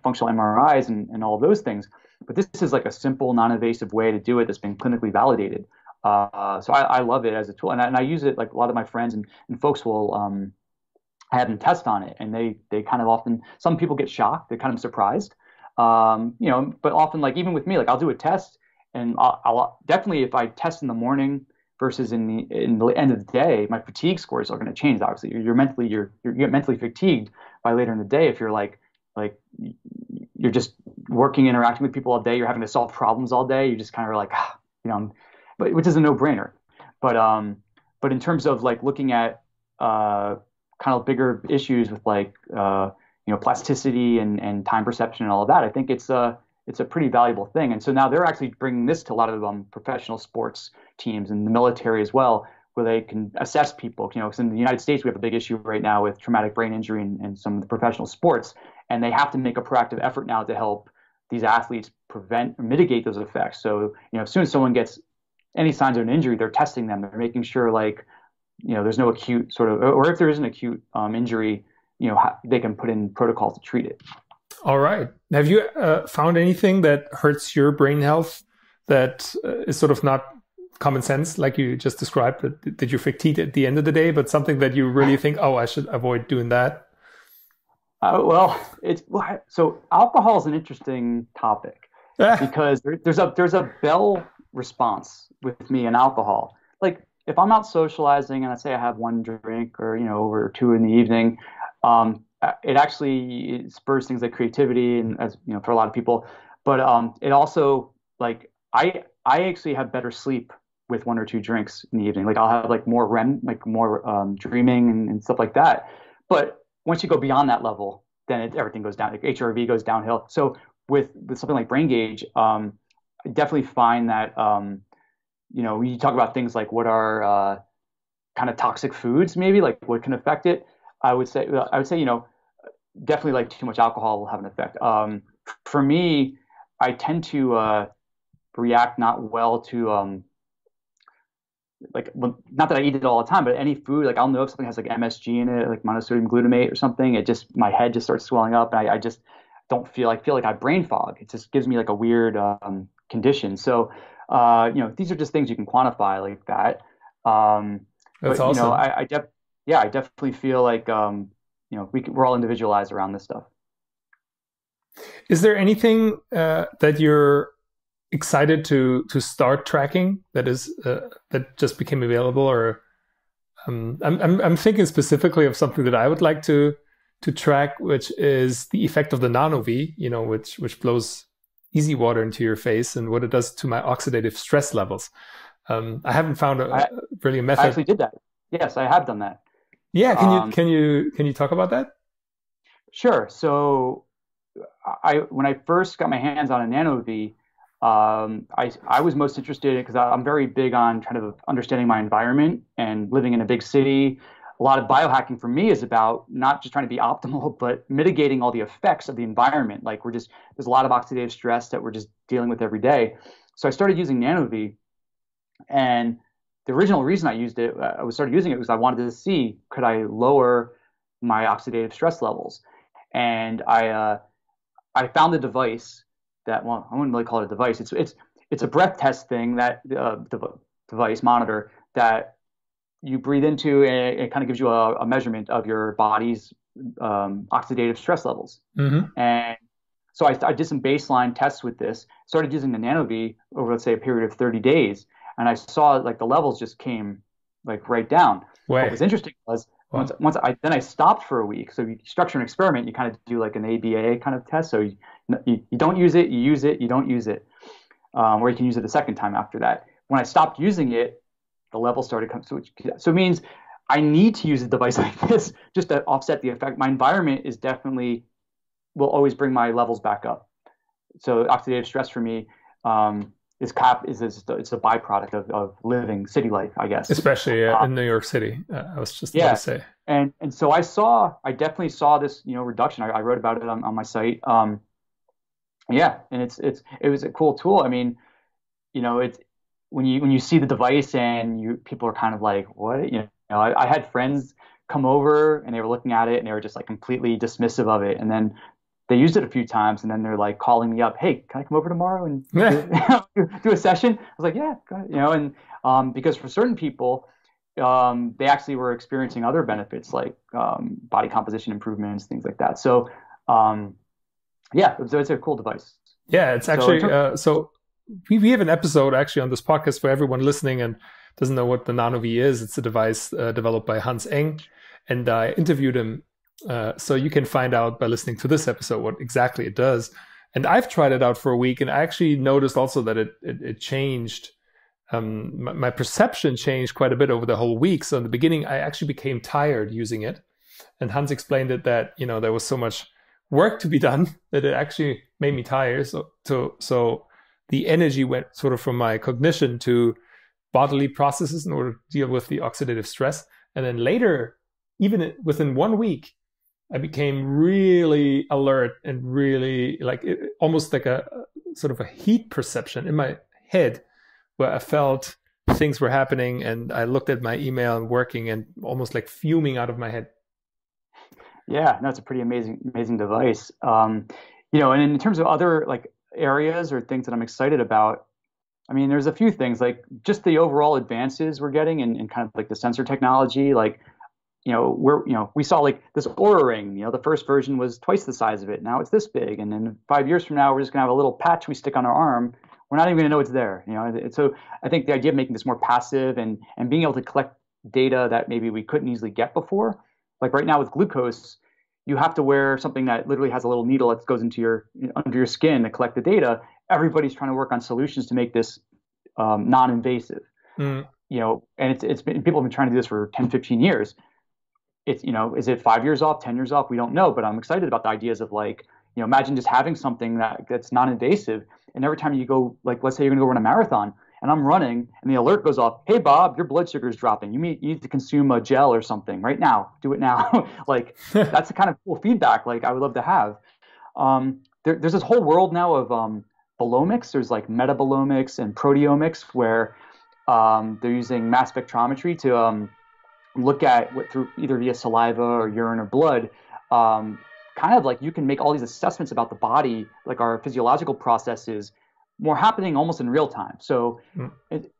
functional MRIs and all of those things. But this is like a simple, non-invasive way to do it that's been clinically validated. So I love it as a tool, and I use it. Like a lot of my friends and folks will. I have them test on it, and they kind of often, some people get shocked, they're kind of surprised, but often, like even with me, like I'll do a test, and I'll definitely, if I test in the morning versus in the end of the day, my fatigue scores are going to change. Obviously, you get mentally fatigued by later in the day if you're like you're just working, interacting with people all day, you're having to solve problems all day, you just kind of are like, but which is a no-brainer. But in terms of like looking at kind of bigger issues with like plasticity and time perception and all of that, I think it's a pretty valuable thing. And so now they're actually bringing this to a lot of professional sports teams and the military as well, where they can assess people. Because in the United States we have a big issue right now with traumatic brain injury in some of the professional sports, and they have to make a proactive effort now to help these athletes prevent or mitigate those effects. So as soon as someone gets any signs of an injury, they're testing them. They're making sure like there's no acute sort of, or if there is an acute injury, they can put in protocols to treat it. All right. Have you found anything that hurts your brain health that is sort of not common sense, like you just described, that you fatigue at the end of the day, but something that you really think, oh, I should avoid doing that? So alcohol is an interesting topic because there's a bell response with me and alcohol. Like if I'm out socializing and I say I have one drink or over two in the evening, it spurs things like creativity and as for a lot of people, but it also like I actually have better sleep with one or two drinks in the evening. Like I'll have like more REM, like more dreaming and stuff like that. But once you go beyond that level, then everything goes down. Like HRV goes downhill. So with something like Brain Gauge, I definitely find that when you talk about things like what are kind of toxic foods, maybe like what can affect it. I would say definitely like too much alcohol will have an effect. For me, I tend to react not well to not that I eat it all the time, but any food, like I'll know if something has like MSG in it, like monosodium glutamate or something, my head just starts swelling up and I just don't feel like I have brain fog. It just gives me like a weird condition. So, these are just things you can quantify like that. That's awesome. I definitely feel like, we're all individualized around this stuff. Is there anything that you're excited to start tracking that just became available, or I'm thinking specifically of something that I would like to track, which is the effect of the nano-V, which blows easy water into your face and what it does to my oxidative stress levels. I haven't found really a method. I actually did that. Yes, I have done that. Yeah, can you talk about that? Sure. So when I first got my hands on a nano-V, I was most interested in because I'm very big on kind of understanding my environment and living in a big city. A lot of biohacking for me is about not just trying to be optimal, but mitigating all the effects of the environment. Like there's a lot of oxidative stress that we're just dealing with every day. So I started using nano-V, and the original reason I started using it was I wanted to see, could I lower my oxidative stress levels? And I found a device that, well, I wouldn't really call it a device. It's a breath test thing, that device monitor that you breathe into, and it kind of gives you a measurement of your body's oxidative stress levels. Mm-hmm. And so I did some baseline tests with this, started using the nano-V over, let's say, a period of 30 days. And I saw like the levels just came like right down. What was interesting was I stopped for a week. So you structure an experiment, you kind of do like an ABA kind of test. So you don't use it, you use it, you don't use it, or you can use it a second time after that. When I stopped using it, the levels started coming. So it means I need to use a device like this just to offset the effect. My environment will always bring my levels back up. So oxidative stress for me it's a byproduct of living city life, I guess. Especially in New York City, I was just about to say. And so I definitely saw this reduction. I wrote about it on my site. And it was a cool tool. I mean, it's when you see the device and people are kind of like, what? I had friends come over and they were looking at it and they were just like completely dismissive of it, and then they used it a few times, and then they're like calling me up, hey, can I come over tomorrow and do a session? I was like, yeah, go ahead. And because for certain people, they actually were experiencing other benefits like body composition improvements, things like that. So it's a cool device. Yeah, it's actually so we have an episode actually on this podcast for everyone listening and doesn't know what the nano-V is. It's a device developed by Hans Eng, and I interviewed him. So you can find out by listening to this episode what exactly it does. And I've tried it out for a week, and I actually noticed also that it changed. My perception changed quite a bit over the whole week. So in the beginning, I actually became tired using it. And Hans explained it that, there was so much work to be done that it actually made me tired. So the energy went sort of from my cognition to bodily processes in order to deal with the oxidative stress. And then later, even within 1 week, I became really alert and really almost like a sort of a heat perception in my head where I felt things were happening, and I looked at my email and working and almost like fuming out of my head. Yeah, that's a pretty amazing device. And in terms of other like areas or things that I'm excited about, I mean, there's a few things like just the overall advances we're getting in kind of like the sensor technology. Like, we saw like this Aura ring. The first version was twice the size of it. Now it's this big, and then 5 years from now, we're just gonna have a little patch we stick on our arm. We're not even gonna know it's there. So I think the idea of making this more passive and being able to collect data that maybe we couldn't easily get before. Like right now with glucose, you have to wear something that literally has a little needle that goes into under your skin to collect the data. Everybody's trying to work on solutions to make this non-invasive. And it's been, people have been trying to do this for 10, 15 years. It's, is it 5 years off, 10 years off? We don't know, but I'm excited about the ideas of like, imagine just having something that's non-invasive. And every time you go, like, let's say you're going to go run a marathon and I'm running and the alert goes off, hey, Bob, your blood sugar is dropping. You need to consume a gel or something right now. Do it now. Like, that's the kind of cool feedback like I would love to have. There's this whole world now of bolomics. There's like metabolomics and proteomics where they're using mass spectrometry to look at what through either via saliva or urine or blood. Kind of like you can make all these assessments about the body, like our physiological processes, more happening almost in real time. So,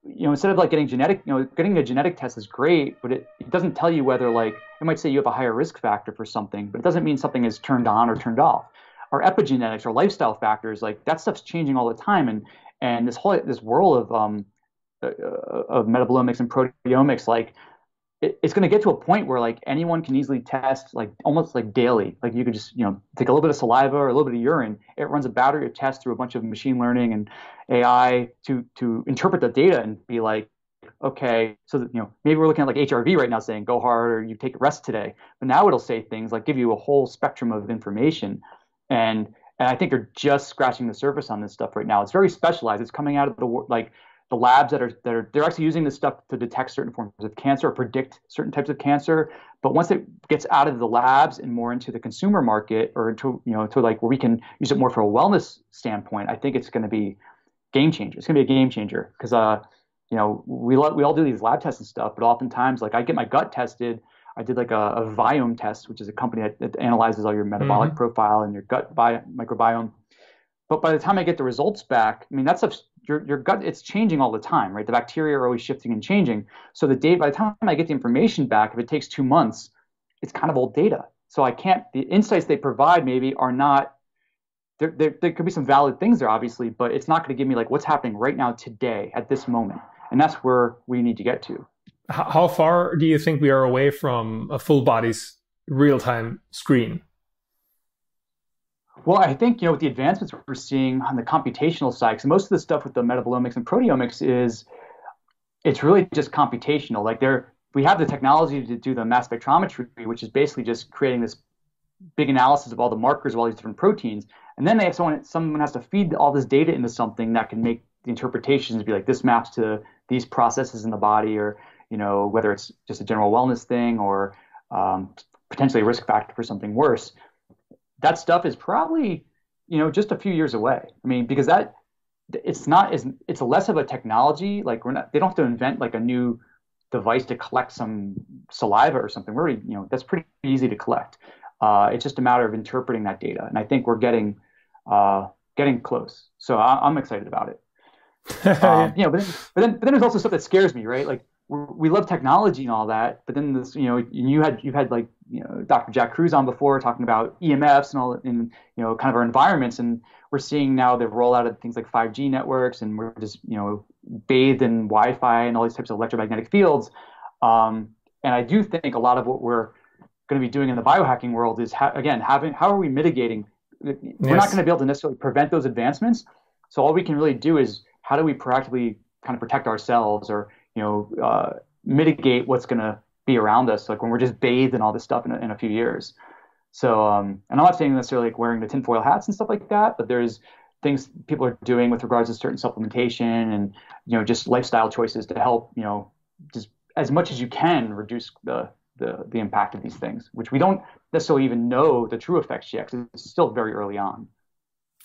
instead of like getting a genetic test is great, but it doesn't tell you whether like, it might say you have a higher risk factor for something, but it doesn't mean something is turned on or turned off. Our epigenetics, our lifestyle factors, like that stuff's changing all the time. And this world of metabolomics and proteomics, like it's going to get to a point where like anyone can easily test like almost like daily. Like you could just, take a little bit of saliva or a little bit of urine. It runs a battery of tests through a bunch of machine learning and AI to interpret the data and be like, okay, so that, maybe we're looking at like HRV right now saying go hard or you take a rest today. But now it'll say things like give you a whole spectrum of information. And I think they're just scratching the surface on this stuff right now. It's very specialized. It's coming out of the labs they're actually using this stuff to detect certain forms of cancer or predict certain types of cancer. But once it gets out of the labs and more into the consumer market or into to like where we can use it more for a wellness standpoint, I think it's going to be game changer. It's going to be a game changer because we all do these lab tests and stuff, but oftentimes like I get my gut tested. I did like a Viome test, which is a company that analyzes all your metabolic profile and your gut microbiome. But by the time I get the results back, I mean, that stuff's your gut, it's changing all the time, right? The bacteria are always shifting and changing. So by the time I get the information back, if it takes 2 months, it's kind of old data. So the insights they provide maybe are not, there could be some valid things there, obviously, but it's not going to give me like what's happening right now today at this moment. And that's where we need to get to. How far do you think we are away from a full body's real-time screen? Well, I think, with the advancements we're seeing on the computational side, because most of the stuff with the metabolomics and proteomics it's really just computational. Like we have the technology to do the mass spectrometry, which is basically just creating this big analysis of all the markers of all these different proteins. And then someone has to feed all this data into something that can make the interpretations be like, this maps to these processes in the body, or, whether it's just a general wellness thing or potentially a risk factor for something worse. That stuff is probably, just a few years away. I mean, because it's less of a technology. Like they don't have to invent like a new device to collect some saliva or something. We're already, that's pretty easy to collect. It's just a matter of interpreting that data. And I think we're getting close. So I'm excited about it. But then there's also stuff that scares me, right? Like we love technology and all that, but then this, you've had like, Dr. Jack Cruz on before talking about EMFs and all, and kind of our environments, and we're seeing now the rollout of things like 5G networks, and we're just bathed in Wi-Fi and all these types of electromagnetic fields. And I do think a lot of what we're going to be doing in the biohacking world is how are we mitigating? We're not going to be able to necessarily prevent those advancements. So all we can really do is how do we proactively kind of protect ourselves or mitigate what's going to be around us, like when we're just bathed in all this stuff in a few years. So, and I'm not saying necessarily like wearing the tinfoil hats and stuff like that, but there's things people are doing with regards to certain supplementation and, just lifestyle choices to help, just as much as you can reduce the impact of these things, which we don't necessarily even know the true effects yet, because it's still very early on.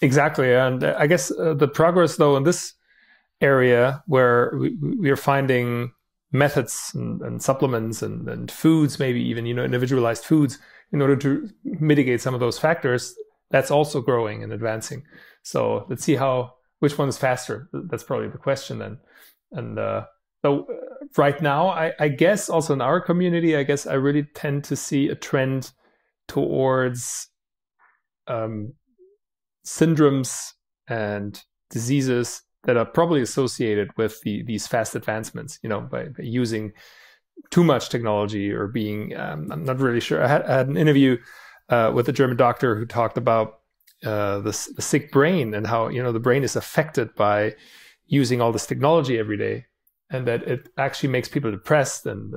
Exactly. And I guess the progress, though, in this area where we are finding methods and supplements and foods, maybe even, individualized foods in order to mitigate some of those factors, that's also growing and advancing. So let's see which one is faster. That's probably the question then. And so right now, I guess also in our community, I guess I really tend to see a trend towards syndromes and diseases that are probably associated with these fast advancements, by using too much technology or being, I'm not really sure. I had an interview with a German doctor who talked about the sick brain and how, the brain is affected by using all this technology every day, and that it actually makes people depressed and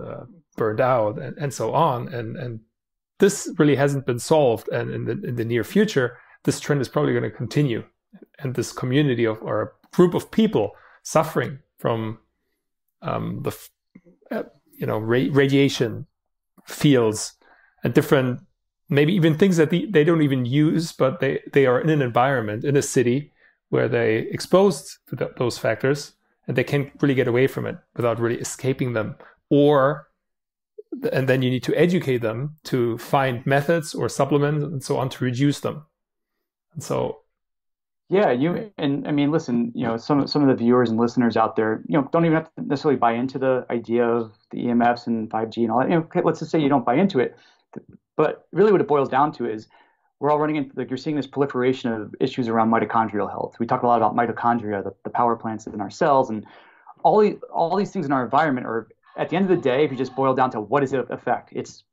burned out and so on. And this really hasn't been solved. And in the near future, this trend is probably going to continue. And this community or a group of people suffering from radiation fields and different, maybe even things that they don't even use, but they are in an environment, in a city where they exposed to those factors, and they can't really get away from it without really escaping them. And then you need to educate them to find methods or supplements and so on to reduce them. And so, yeah, listen, some of the viewers and listeners out there, don't even have to necessarily buy into the idea of the EMFs and 5G and all that. Okay, let's just say you don't buy into it, but really what it boils down to is we're all running into, you're seeing this proliferation of issues around mitochondrial health. We talk a lot about mitochondria, the power plants in our cells, and all these things in our environment are, at the end of the day, if you just boil down to what does it affect, it's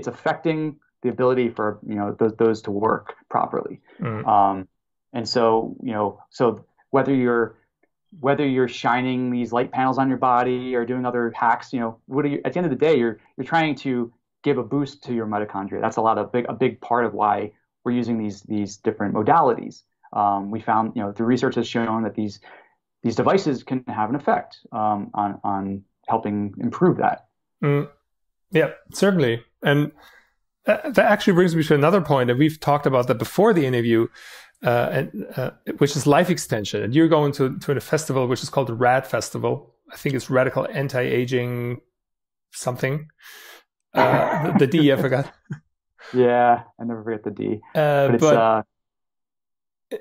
affecting the ability for those to work properly. And so so whether you're shining these light panels on your body or doing other hacks, at the end of the day, you're trying to give a boost to your mitochondria. That's a big part of why we're using these different modalities. We found, the research has shown that these devices can have an effect on helping improve that. Yeah, certainly. And that actually brings me to another point, and we've talked about that before the interview, which is life extension. And you're going to a festival which is called the RAD Festival. I think it's Radical Anti-Aging something. The D, I forgot. Yeah, I never forget the D. But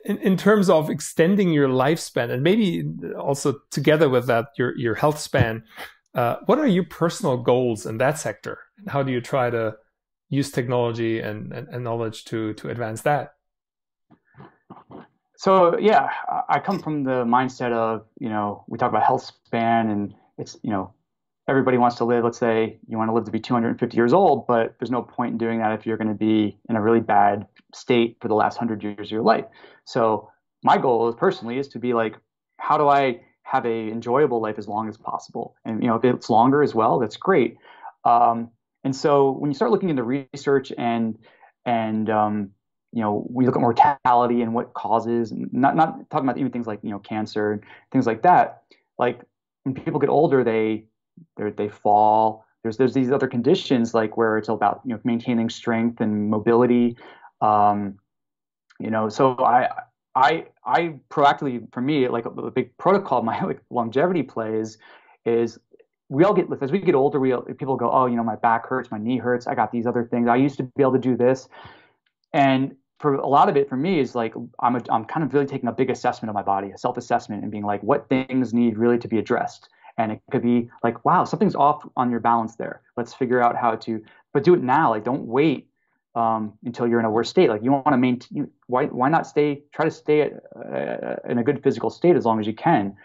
in terms of extending your lifespan, and maybe also together with that, your health span, what are your personal goals in that sector? And how do you try to use technology and knowledge to advance that? So yeah, I come from the mindset of, we talk about health span, and it's, everybody wants to live. Let's say you want to live to be 250 years old, but there's no point in doing that if you're going to be in a really bad state for the last 100 years of your life. So my goal personally is to be like, how do I have a enjoyable life as long as possible? And, if it's longer as well, that's great. And so when you start looking into research and we look at mortality and what causes, and not talking about even things like, cancer and things like that. Like when people get older, they fall. There's these other conditions like where it's about, maintaining strength and mobility. So I proactively, for me, like a big protocol, my longevity plays is, as we get older, people go, oh, my back hurts, my knee hurts, I got these other things. I used to be able to do this. And for a lot of it, for me, is like I'm kind of really taking a big assessment of my body, a self-assessment, and being like, what things need really to be addressed. And it could be like, wow, something's off on your balance there. Let's figure out how to, but do it now. Like, don't wait until you're in a worse state. Like, you want to maintain. Why not try to stay in a good physical state as long as you can.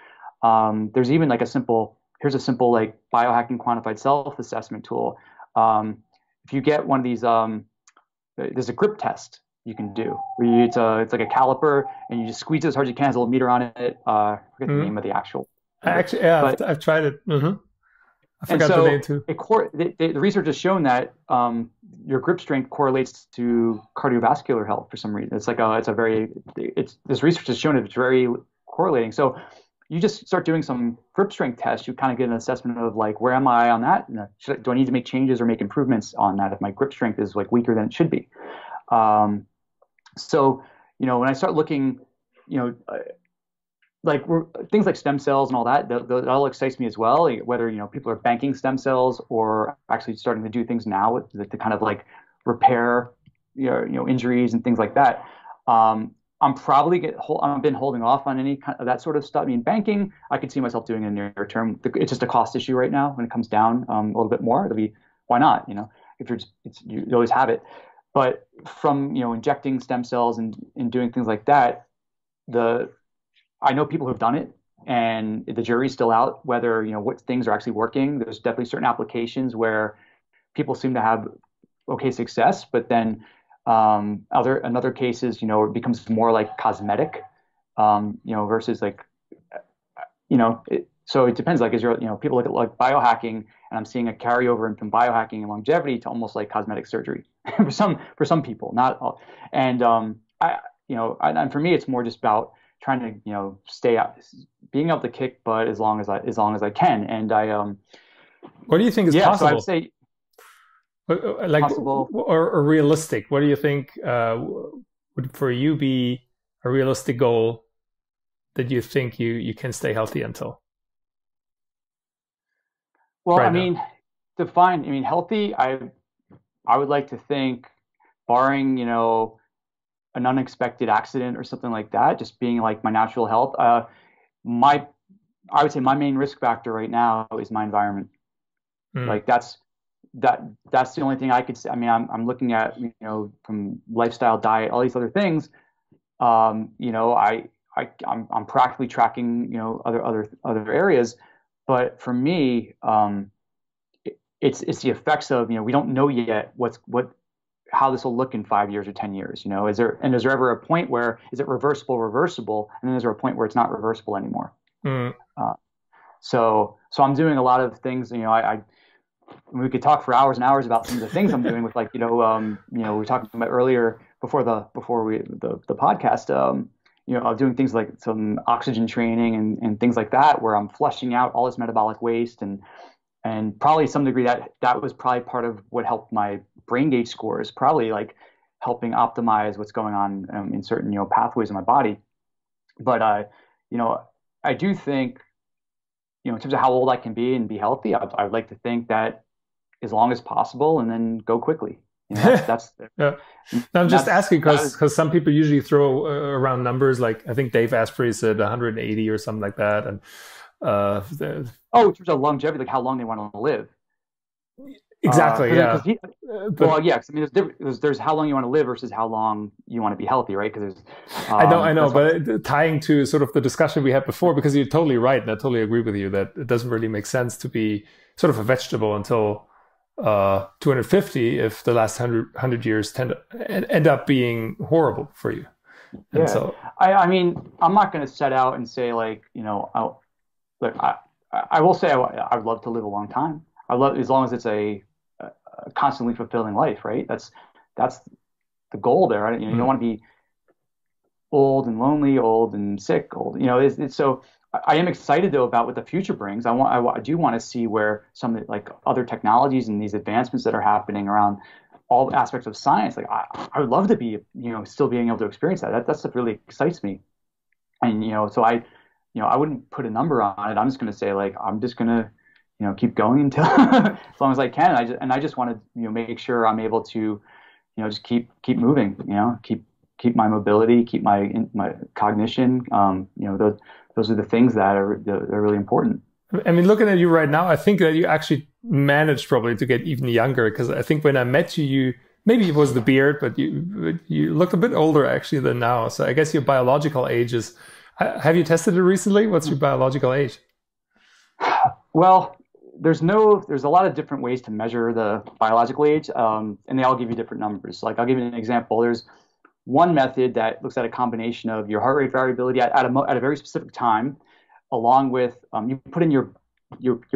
There's even like here's a simple like biohacking quantified self-assessment tool. If you get one of these, there's a grip test you can do. It's like a caliper, and you just squeeze it as hard as you can. There's a little meter on it. I forget the name of the actual. Actually, yeah, I've tried it. I forgot the name too. The research has shown that your grip strength correlates to cardiovascular health for some reason. This research has shown it's very correlating. So you just start doing some grip strength tests. You kind of get an assessment of like, where am I on that? Do I need to make changes or make improvements on that if my grip strength is like weaker than it should be? So when I start looking, like things like stem cells and all that all excites me as well. Whether people are banking stem cells or actually starting to do things now to kind of like repair, injuries and things like that. I've been holding off on any kind of that sort of stuff. I mean, banking, I could see myself doing in the near term. It's just a cost issue right now. When it comes down a little bit more, why not? If you always have it. But from injecting stem cells and doing things like that, I know people who've done it, and the jury's still out whether what things are actually working. There's definitely certain applications where people seem to have okay success, but then in other cases, it becomes more like cosmetic, versus like, so it depends. Like, people look at like biohacking, and I'm seeing a carryover from biohacking and longevity to almost like cosmetic surgery for some people, not all. And and for me, it's more just about trying to stay out, being able to kick butt as long as I can. And what do you think is possible? So I would say, like possible or realistic. What do you think would for you be a realistic goal that you think you can stay healthy until? Well, right, healthy. I would like to think, barring an unexpected accident or something like that, just being like my natural health. I would say my main risk factor right now is my environment. Like that's the only thing I could say. I mean, I'm looking at from lifestyle, diet, all these other things. I'm practically tracking other areas, but for me, it's the effects of we don't know yet how this will look in 5 years or 10 years. Is there ever a point where is it reversible, and then is there a point where it's not reversible anymore? So I'm doing a lot of things. We could talk for hours and hours about some of the things I'm doing with, like, we were talking about earlier before the podcast, I'm doing things like some oxygen training and things like that, where I'm flushing out all this metabolic waste, and probably some degree that was probably part of what helped my brain gauge scores, probably like helping optimize what's going on in certain, pathways in my body. But, I do think, in terms of how old I can be and be healthy, I'd like to think that as long as possible, and then go quickly. That's yeah. I'm just asking because some people usually throw around numbers. Like, I think Dave Asprey said 180 or something like that. And in terms of longevity, like how long they want to live. Exactly. Yeah. There's how long you want to live versus how long you want to be healthy, right? Because I know, but tying to sort of the discussion we had before, because you're totally right, and I totally agree with you that it doesn't really make sense to be sort of a vegetable until 250 if the last 100 years end up being horrible for you. And so I'm not going to set out and say like, I will say I'd love to live a long time. I love, as long as it's a constantly fulfilling life, right? That's the goal there. Right? You don't want to be old and lonely, old and sick, old. So I am excited though about what the future brings. I do want to see where some like other technologies and these advancements that are happening around all aspects of science. Like I would love to be still being able to experience that. That stuff really excites me. And so I wouldn't put a number on it. I'm just going to say like I'm just going to keep going until as long as I can. I just want to make sure I'm able to just keep moving. Keep my mobility, keep my cognition. Those are the things that are really important. I mean, looking at you right now, I think that you actually managed probably to get even younger, because I think when I met you, maybe it was the beard, but you looked a bit older actually than now. So I guess your biological age is. Have you tested it recently? What's your biological age? Well, there's a lot of different ways to measure the biological age, and they all give you different numbers. Like, I'll give you an example. There's one method that looks at a combination of your heart rate variability at a very specific time, along with you put in your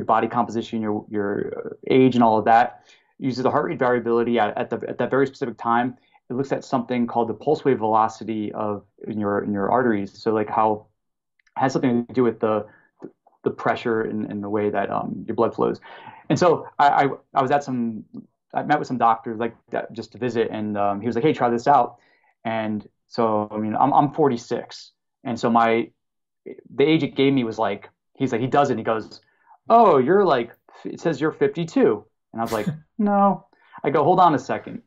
body composition, your age, and all of that. Uses the heart rate variability at that very specific time. It looks at something called the pulse wave velocity in your arteries. So like how it has something to do with the pressure and the way that your blood flows. And so I met with some doctors like that just to visit, and he was like, "Hey, try this out." And so I'm 46, and so the age it gave me was like, he does it, and he goes, "Oh, you're like, it says you're 52," and I was like, "No." I go, "Hold on a second."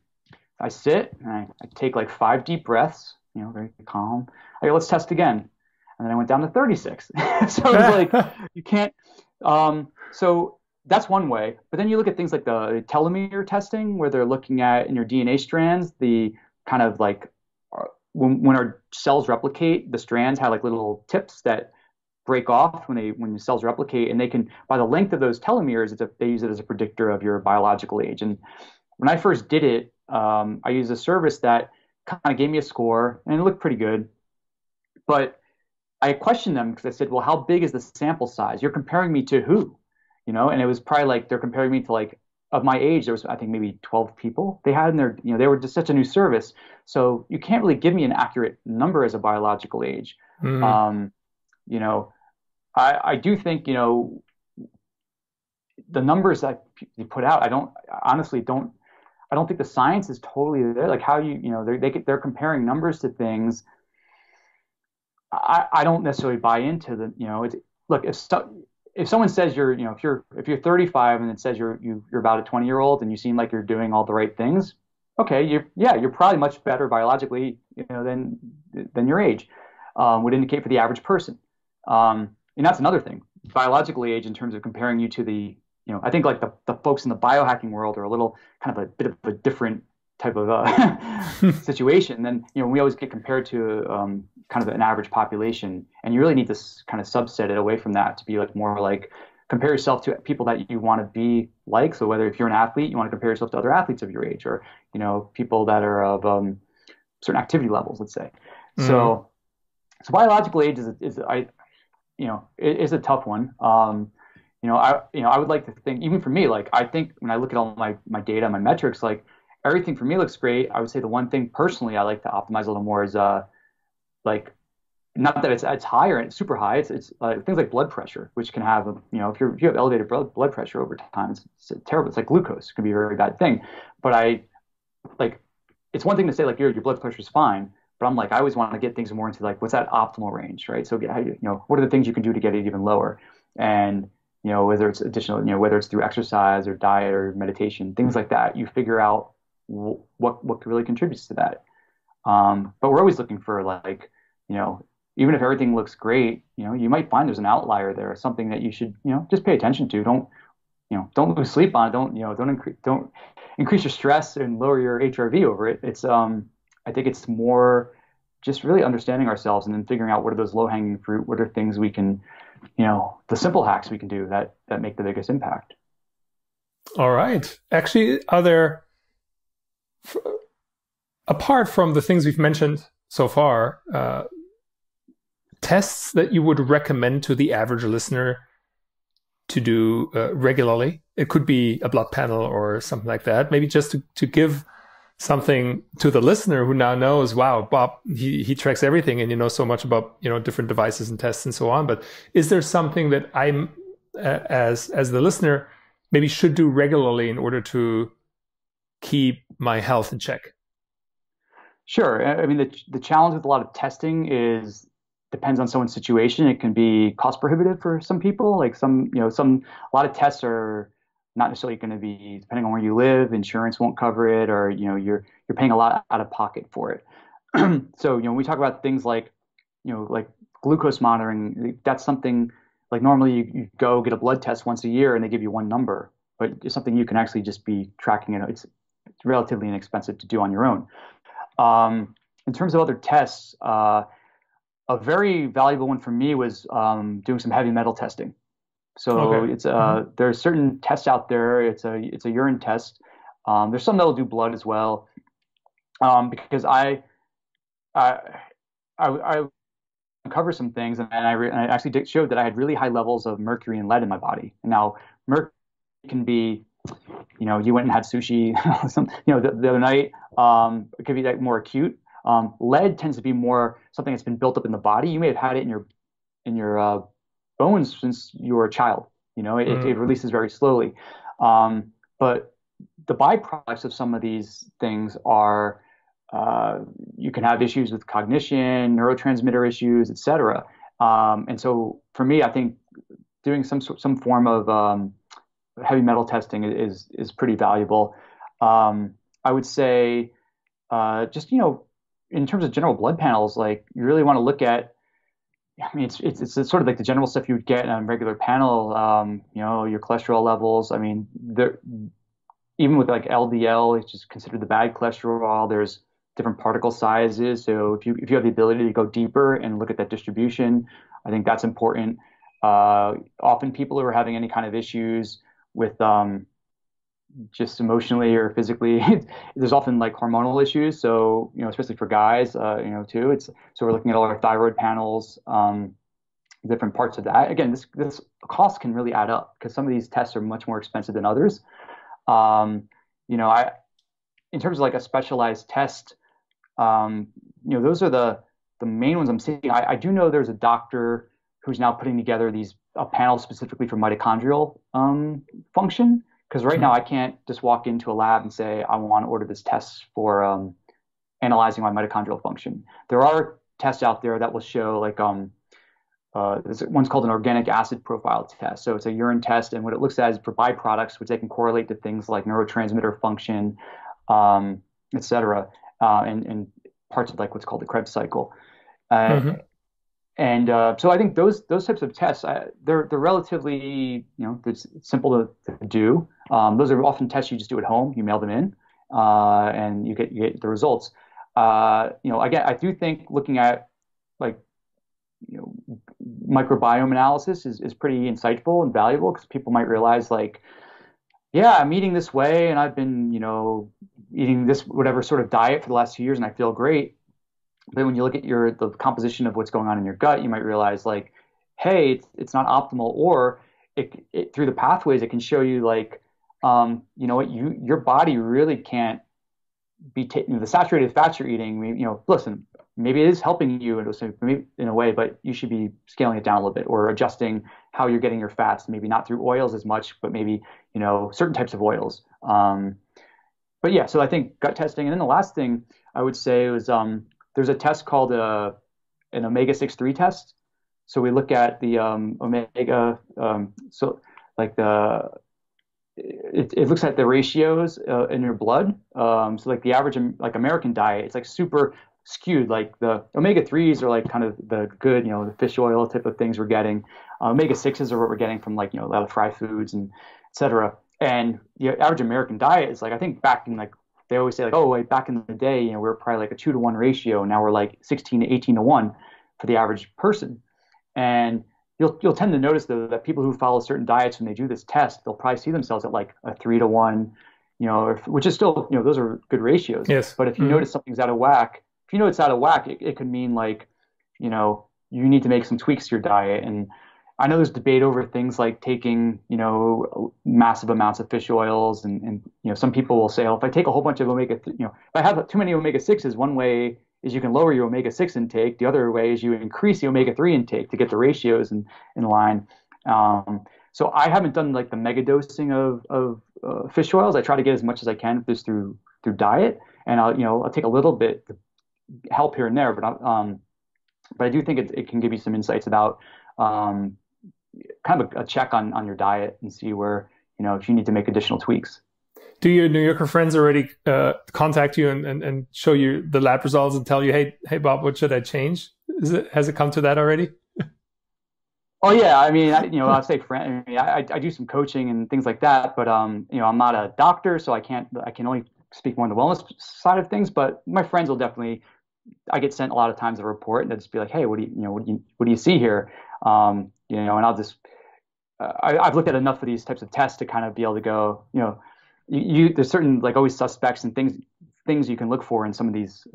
I sit and I take like 5 deep breaths, very calm. I go, let's test again. And then I went down to 36. So it's like, you can't, so that's one way. But then you look at things like the telomere testing, where they're looking at in your DNA strands, the kind of like when our cells replicate, the strands have like little tips that break off when the cells replicate, and they can, by the length of those telomeres, they use it as a predictor of your biological age. And when I first did it, I used a service that kind of gave me a score, and it looked pretty good. But I questioned them because I said, well, how big is the sample size? You're comparing me to who? And it was probably like they're comparing me to, like, of my age, there was, I think, maybe 12 people they had in their, they were just such a new service. So you can't really give me an accurate number as a biological age. Mm-hmm. I do think, the numbers that you put out, I don't think the science is totally there. Like how they're comparing numbers to things. I don't necessarily buy into the, look, if someone says if you're 35 and it says you're about a 20-year-old and you seem like you're doing all the right things, okay, you're probably much better biologically, than your age would indicate for the average person. And that's another thing. Biological age, in terms of comparing you to the, I think like the folks in the biohacking world are a little kind of a bit of a different type of situation. Then, we always get compared to kind of an average population, and you really need to kind of subset it away from that to be like more like compare yourself to people that you want to be like. So whether if you're an athlete, you want to compare yourself to other athletes of your age, or, people that are of certain activity levels, let's say. Mm-hmm. So biological age is a tough one. I would like to think, even for me, like I think when I look at all my data, my metrics, like everything for me looks great. I would say the one thing personally I like to optimize a little more is like, not that it's higher and it's super high. It's things like blood pressure, which can have if you have elevated blood pressure over time, it's terrible. It's like glucose. It can be a very bad thing. But it's one thing to say like your blood pressure is fine. But I'm like, I always want to get things more into like, what's that optimal range, right? So, what are the things you can do to get it even lower? And, whether it's additional, whether it's through exercise or diet or meditation, things like that, you figure out what really contributes to that. But we're always looking for like, even if everything looks great, you might find there's an outlier there, something that you should, just pay attention to. Don't lose sleep on it. Don't increase your stress and lower your HRV over it. It's, I think it's more just really understanding ourselves and then figuring out what are those low-hanging fruit, what are things we can, the simple hacks we can do that make the biggest impact. All right. Actually, are there, apart from the things we've mentioned so far, tests that you would recommend to the average listener to do regularly? It could be a blood panel or something like that. Maybe just to give something to the listener who now knows, wow, Bob, he tracks everything and so much about different devices and tests and so on. But is there something that I'm as the listener maybe should do regularly in order to keep my health in check? Sure. I mean, the challenge with a lot of testing depends on someone's situation. It can be cost prohibitive for some people. Like a lot of tests are not necessarily going to be, depending on where you live, insurance won't cover it, or you're paying a lot out of pocket for it. So when we talk about things like like glucose monitoring, that's something like normally you go get a blood test once a year and they give you one number, but it's something you can actually just be tracking. It's relatively inexpensive to do on your own. In terms of other tests, a very valuable one for me was doing some heavy metal testing. So okay. It's there are certain tests out there. It's a urine test. There's some that will do blood as well. Because I uncovered some things, and I actually showed that I had really high levels of mercury and lead in my body. And now mercury can be, you went and had sushi, the other night. It could be like more acute. Lead tends to be more something that's been built up in the body. You may have had it in your bones since you were a child. It releases very slowly. But the byproducts of some of these things are you can have issues with cognition, neurotransmitter issues, etc. And so for me, I think doing some form of heavy metal testing is pretty valuable. I would say just, in terms of general blood panels, like you really want to look at, I mean, it's sort of like the general stuff you would get on a regular panel, your cholesterol levels. I mean, even with like LDL, which is considered the bad cholesterol, there's different particle sizes. So if you have the ability to go deeper and look at that distribution, I think that's important. Often people who are having any kind of issues with just emotionally or physically, there's often like hormonal issues. So, especially for guys, too, so we're looking at all our thyroid panels, different parts of that. Again, this cost can really add up because some of these tests are much more expensive than others. In terms of like a specialized test, those are the main ones I'm seeing. I do know there's a doctor who's now putting together a panel specifically for mitochondrial function. Because right now I can't just walk into a lab and say, I want to order this test for analyzing my mitochondrial function. There are tests out there that will show like, one's called an organic acid profile test. So it's a urine test, and what it looks at is for byproducts, which they can correlate to things like neurotransmitter function, et cetera, and parts of like what's called the Krebs cycle. And so I think those types of tests, they're relatively, it's simple to do. Those are often tests you just do at home. You mail them in, and you get the results. Again, I do think looking at like, microbiome analysis is pretty insightful and valuable because people might realize like, yeah, I'm eating this way and I've been, eating this whatever sort of diet for the last 2 years and I feel great. But when you look at the composition of what's going on in your gut, you might realize like, hey, it's not optimal, or it through the pathways, it can show you like, your body really can't be taking the saturated fats you're eating. Listen, maybe it is helping you in a way, but you should be scaling it down a little bit or adjusting how you're getting your fats, maybe not through oils as much, but maybe, certain types of oils. But yeah, so I think gut testing. And then the last thing I would say was, there's a test called an omega-6-3 test. So we look at the omega, it looks at the ratios in your blood. So like the average like American diet, it's like super skewed. Like the omega-3s are like kind of the good, the fish oil type of things we're getting. Omega-6s are what we're getting from like, a lot of fried foods and et cetera. And the average American diet is like, I think back in like, they always say like, oh, wait, back in the day, we were probably like a 2-to-1 ratio. Now we're like 16 to 18-to-1 for the average person. And you'll tend to notice though that people who follow certain diets, when they do this test, they'll probably see themselves at like a 3-to-1, which is still, those are good ratios. Yes. But if you notice something's out of whack, it's out of whack, it could mean like, you need to make some tweaks to your diet. And I know there's debate over things like taking, massive amounts of fish oils, and some people will say, oh, if I take a whole bunch of if I have too many omega-6s, one way is you can lower your omega-6 intake. The other way is you increase the omega-3 intake to get the ratios in line. So I haven't done like the mega dosing of fish oils. I try to get as much as I can just through diet, and I'll take a little bit to help here and there, but I do think it can give you some insights about kind of a check on your diet and see where, if you need to make additional tweaks. Do your New Yorker friends already contact you and show you the lab results and tell you, hey Bob, what should I change? Has it come to that already? Oh yeah, I mean, I'll say friend. I mean, I do some coaching and things like that, but I'm not a doctor, so I can only speak more on the wellness side of things. But my friends will definitely. I get sent a lot of times a report, and they'll just be like, hey, what do you see here? And I'll just I've looked at enough of these types of tests to kind of be able to go, there's certain like always suspects and things you can look for in some of these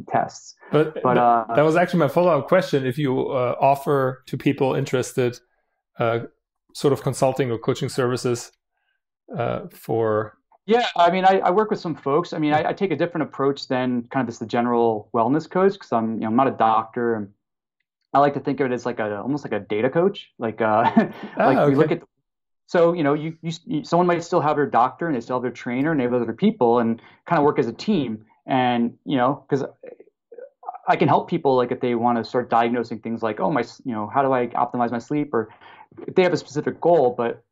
tests. But that was actually my follow-up question. If you offer to people interested sort of consulting or coaching services for. Yeah, I mean, I work with some folks. I mean, I take a different approach than kind of just the general wellness coach, because I'm not a doctor. And I like to think of it as like almost like a data coach. Like we look at. So someone might still have their doctor and they still have their trainer and they have other people and kind of work as a team. And because I can help people like if they want to start diagnosing things like, oh my, how do I optimize my sleep, or if they have a specific goal. But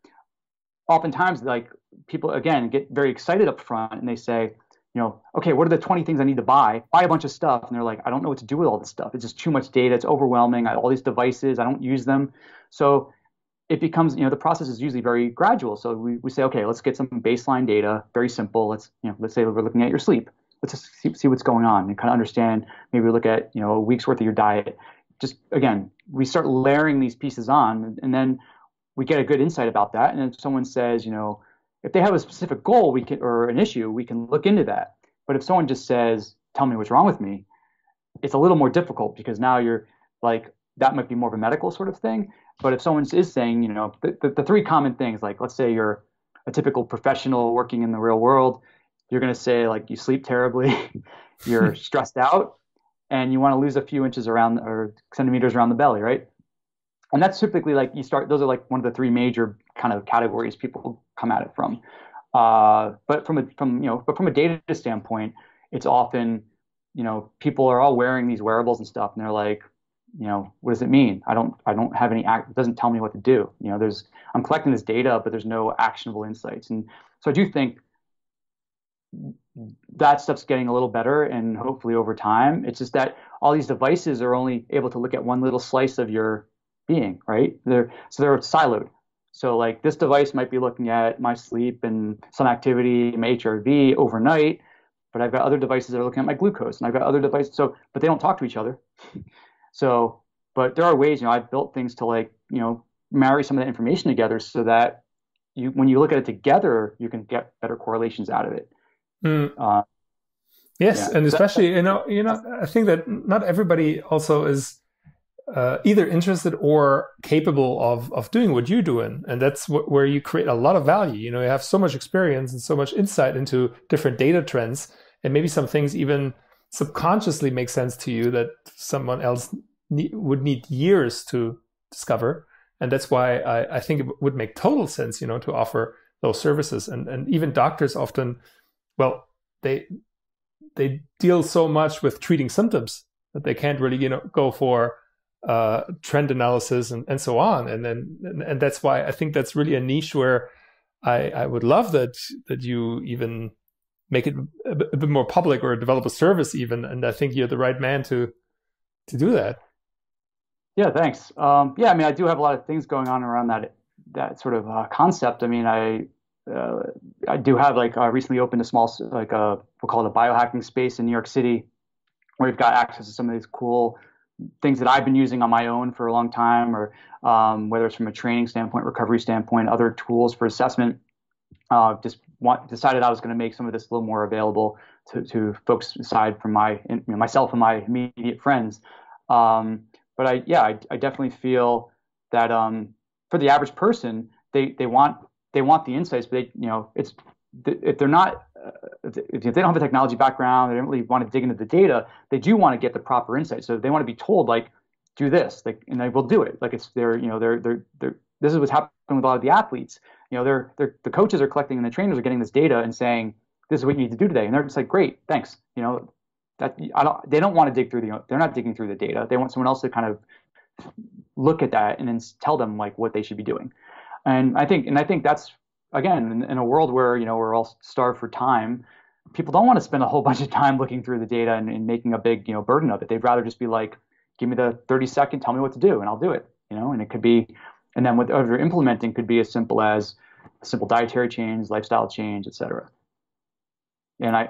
oftentimes like people again get very excited up front and they say, okay, what are the 20 things I need to buy? Buy a bunch of stuff. And they're like, I don't know what to do with all this stuff. It's just too much data. It's overwhelming. All these devices, I don't use them. So it becomes, the process is usually very gradual. So we say, okay, let's get some baseline data, very simple. Let's say we're looking at your sleep. Let's just see what's going on and kind of understand. Maybe we look at, a week's worth of your diet. Just, again, we start layering these pieces on, and then we get a good insight about that. And if someone says, if they have a specific goal, or an issue, we can look into that. But if someone just says, tell me what's wrong with me, it's a little more difficult, because now you're like, that might be more of a medical sort of thing. But if someone is saying, the three common things, like let's say you're a typical professional working in the real world, you're going to say like you sleep terribly, you're stressed out, and you want to lose a few inches around or centimeters around the belly, right? And that's typically like those are like one of the three major kind of categories people come at it from. But from a data standpoint, it's often, people are all wearing these wearables and stuff, and they're like, what does it mean? I don't have any it doesn't tell me what to do. I'm collecting this data, but there's no actionable insights. And so I do think that stuff's getting a little better, and hopefully over time. It's just that all these devices are only able to look at one little slice of your being, right? They're siloed. So like this device might be looking at my sleep and some activity, my HRV overnight, but I've got other devices that are looking at my glucose, and I've got other devices. But they don't talk to each other. So, but there are ways, I've built things to like, marry some of that information together so that when you look at it together, you can get better correlations out of it. Yes, yeah. And especially, I think that not everybody also is either interested or capable of doing what you're doing, and that's where you create a lot of value. You have so much experience and so much insight into different data trends, and maybe some things even subconsciously make sense to you that someone else would need years to discover. And that's why I think it would make total sense, to offer those services. And even doctors often, well, they deal so much with treating symptoms that they can't really, go for trend analysis and so on. And that's why I think that's really a niche where I would love that you even make it a bit more public, or develop a service even. And I think you're the right man to do that. Yeah, thanks. I do have a lot of things going on around that sort of concept. I do have recently opened a small, we'll call it a biohacking space in New York City, where we've got access to some of these cool things that I've been using on my own for a long time, or whether it's from a training standpoint, recovery standpoint, other tools for assessment. Decided I was going to make some of this a little more available to folks aside from myself and my immediate friends. But I definitely feel that for the average person, they want the insights, but if they're not if they don't have a technology background, they don't really want to dig into the data, they do want to get the proper insights. So they want to be told like, do this, and they will do it. Like it's this is what's happening with a lot of the athletes. The coaches are collecting and the trainers are getting this data and saying, this is what you need to do today. And they're just like, great, thanks. They don't want to dig through they're not digging through the data. They want someone else to kind of look at that and then tell them like what they should be doing. And I think that's, again, in a world where, we're all starved for time, people don't want to spend a whole bunch of time looking through the data and making a big, burden of it. They'd rather just be like, give me the 30-second, tell me what to do, and I'll do it, and it could be, and then whatever you're implementing could be as simple as a simple dietary change, lifestyle change, et cetera. And I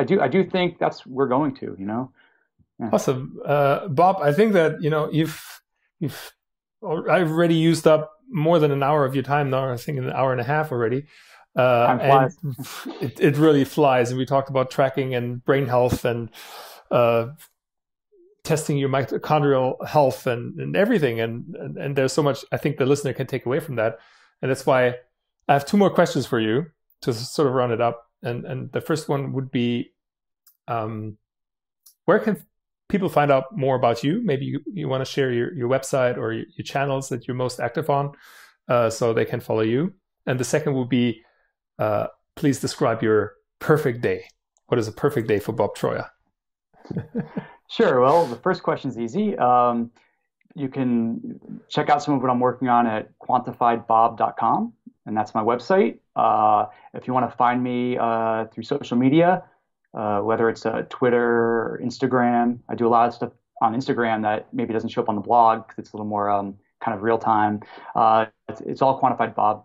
do think that's where we're going to, Yeah. Awesome. Bob, I think that, I've already used up more than an hour of your time now. I think an hour and a half already. And it really flies. And we talked about tracking and brain health and testing your mitochondrial health and everything. And there's so much I think the listener can take away from that. And that's why I have two more questions for you to sort of round it up. And the first one would be, where can people find out more about you? Maybe you want to share your website or your channels that you're most active on, so they can follow you. And the second would be, please describe your perfect day. What is a perfect day for Bob Troyer? Sure. Well, the first question is easy. You can check out some of what I'm working on at quantifiedbob.com, and that's my website. If you want to find me through social media, whether it's Twitter or Instagram. I do a lot of stuff on Instagram that maybe doesn't show up on the blog because it's a little more kind of real time. It's all Quantified Bob.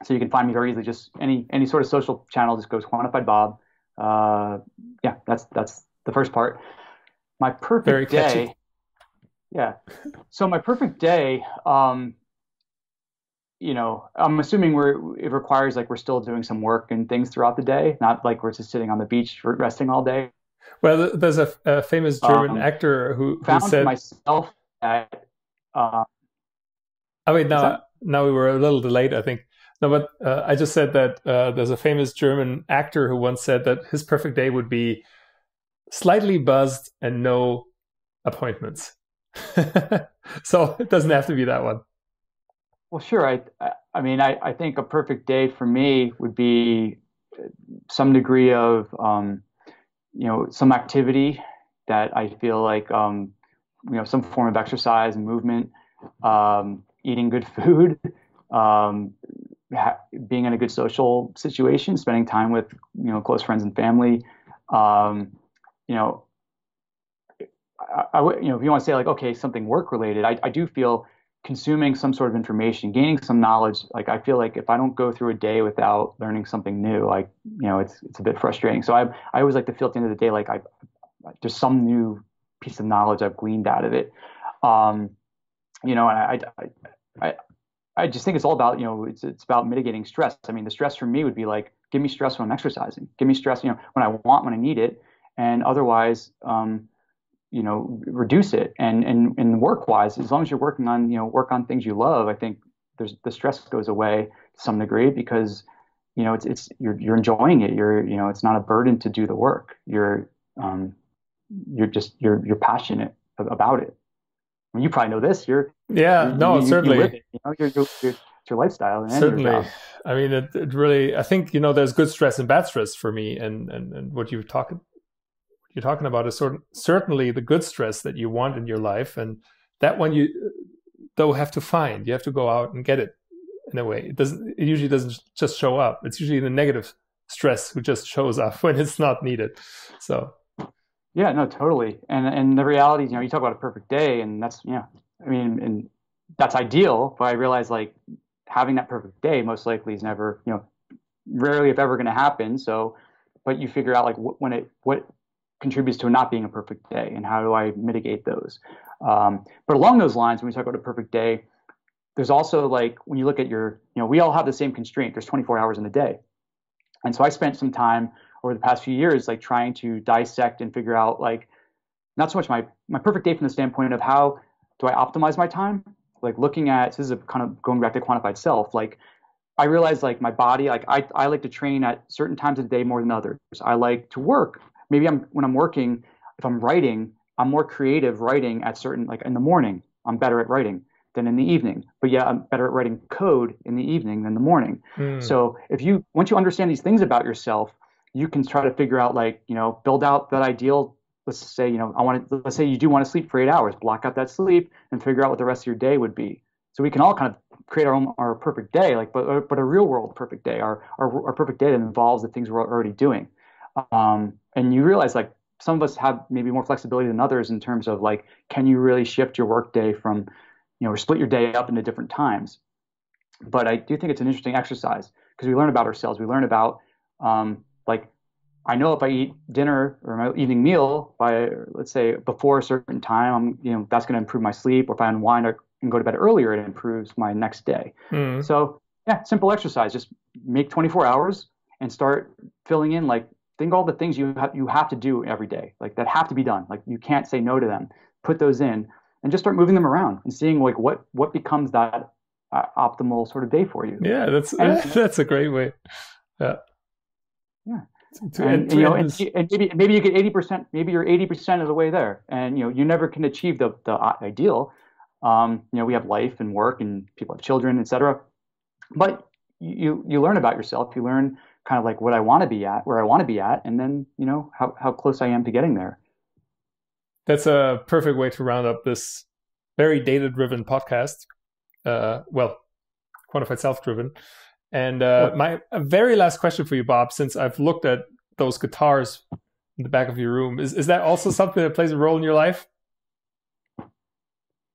So you can find me very easily. Just any sort of social channel, just goes Quantified Bob. Yeah, that's the first part. My perfect day. Yeah. So my perfect day, you know, I'm assuming it requires like we're still doing some work and things throughout the day, not like we're just sitting on the beach resting all day. Well, there's a famous German actor who said myself that. I mean, now we were a little delayed, I think. No, but I just said that there's a famous German actor who once said that his perfect day would be slightly buzzed and no appointments. So it doesn't have to be that one. Well, sure. I mean, I think a perfect day for me would be some degree of, you know, some activity that I feel like, you know, some form of exercise and movement, eating good food, being in a good social situation, spending time with, you know, close friends and family. You know, you know, if you want to say like, okay, something work related, I do feel consuming some sort of information, gaining some knowledge. Like I feel like if I don't go through a day without learning something new, like, you know, it's a bit frustrating. So I always like to feel at the end of the day, like there's some new piece of knowledge I've gleaned out of it. You know, and I just think it's all about, you know, it's about mitigating stress. I mean, the stress for me would be like, give me stress when I'm exercising, give me stress, you know, when I need it, and otherwise, you know, reduce it. And work wise, as long as you're working on, you know, work on things you love, I think the stress goes away to some degree because, you know, you're enjoying it. You know, it's not a burden to do the work. You're passionate about it. I mean, you probably know this. Certainly. You live it, you know, it's your lifestyle. And certainly. Your job. I mean, it really, I think, you know, there's good stress and bad stress for me. And what you're talking about is certainly the good stress that you want in your life. And that one you, though, have to find. You have to go out and get it in a way. It usually doesn't just show up. It's usually the negative stress who just shows up when it's not needed. So. Yeah, no, totally. And the reality is, you know, you talk about a perfect day, and that's, you know, I mean, and that's ideal, but I realize like having that perfect day most likely is never, you know, rarely if ever going to happen. So, but you figure out like what contributes to not being a perfect day and how do I mitigate those. But along those lines, when we talk about a perfect day, there's also like when you look at you know, we all have the same constraint. There's 24 hours in a day. And so I spent some time over the past few years, like trying to dissect and figure out like, not so much my perfect day from the standpoint of how do I optimize my time? Like looking at, so this is kind of going back to quantified self. Like I realized like my body, like I like to train at certain times of the day more than others. I like to work. Maybe when I'm working, if I'm writing, I'm more creative writing at certain, like in the morning, I'm better at writing than in the evening. But yeah, I'm better at writing code in the evening than the morning. So once you understand these things about yourself, you can try to figure out like, you know, build out that ideal. Let's say, you know, let's say you do want to sleep for 8 hours, block out that sleep and figure out what the rest of your day would be. So we can all kind of create our perfect day, like, but a real world perfect day, our perfect day that involves the things we're already doing. And you realize like some of us have maybe more flexibility than others in terms of like, can you really shift your work day from, you know, or split your day up into different times? But I do think it's an interesting exercise because we learn about ourselves. We learn about, like, I know if I eat dinner or my evening meal by, let's say, before a certain time, you know, that's going to improve my sleep. Or if I unwind and go to bed earlier, it improves my next day. So yeah, simple exercise. Just make 24 hours and start filling in. Like, think all the things you have to do every day, like that have to be done. Like you can't say no to them. Put those in and just start moving them around and seeing like what becomes that optimal sort of day for you. Yeah, that's a great way. Yeah. Yeah. And maybe you get 80%, maybe you're 80% of the way there, and you know you never can achieve the ideal. You know, we have life and work, and people have children, etc. But you learn about yourself. You learn kind of like what I want to be at, where I want to be at, and then you know how close I am to getting there. That's a perfect way to round up this very data-driven podcast. Well, quantified self-driven. And my very last question for you, Bob, since I've looked at those guitars in the back of your room. Is that also something that plays a role in your life?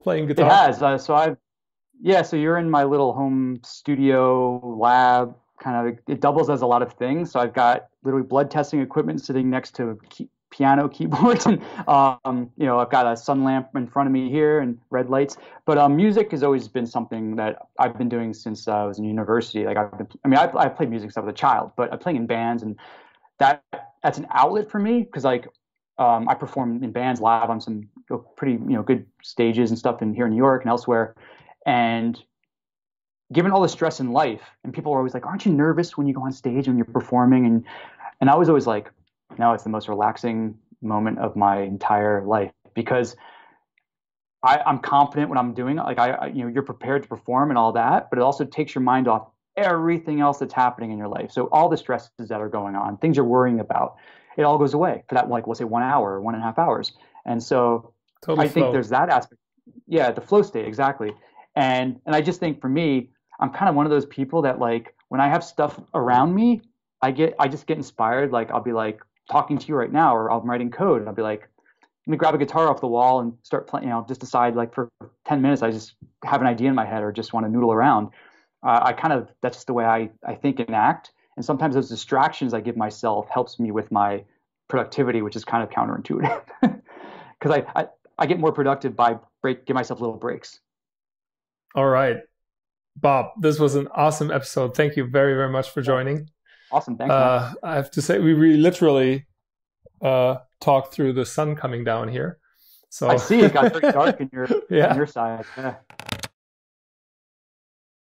Playing guitar? It has. So you're in my little home studio lab. Kind of, it doubles as a lot of things. So I've got literally blood testing equipment sitting next to piano keyboards, and I've got a sun lamp in front of me here and red lights. But music has always been something that I've been doing since I was in university. Like I played music since I was a child, but I'm playing in bands, and that's an outlet for me because I perform in bands live on some pretty good stages and stuff here in New York and elsewhere. And given all the stress in life, and people are always like, aren't you nervous when you go on stage when you're performing? And I was always like, no, it's the most relaxing moment of my entire life because I'm confident when I'm doing it. Like you're prepared to perform and all that, but it also takes your mind off everything else that's happening in your life. So all the stresses that are going on, things you're worrying about, it all goes away for that, like, we'll say 1 hour or 1.5 hours. And so I think there's that aspect. Yeah, the flow state, exactly. And I just think for me, I'm kind of one of those people that, like, when I have stuff around me, I just get inspired. Like I'll be like talking to you right now, or I'm writing code and I'll be like, let me grab a guitar off the wall and start playing, just decide, like, for 10 minutes, I just have an idea in my head or just want to noodle around. That's just the way I think and act. And sometimes those distractions I give myself helps me with my productivity, which is kind of counterintuitive because I get more productive by give myself little breaks. All right, Bob, this was an awesome episode. Thank you very, very much for joining. Awesome. Thanks, man. I have to say, we really literally talked through the sun coming down here. So I see it got very dark in your on your side. Yeah.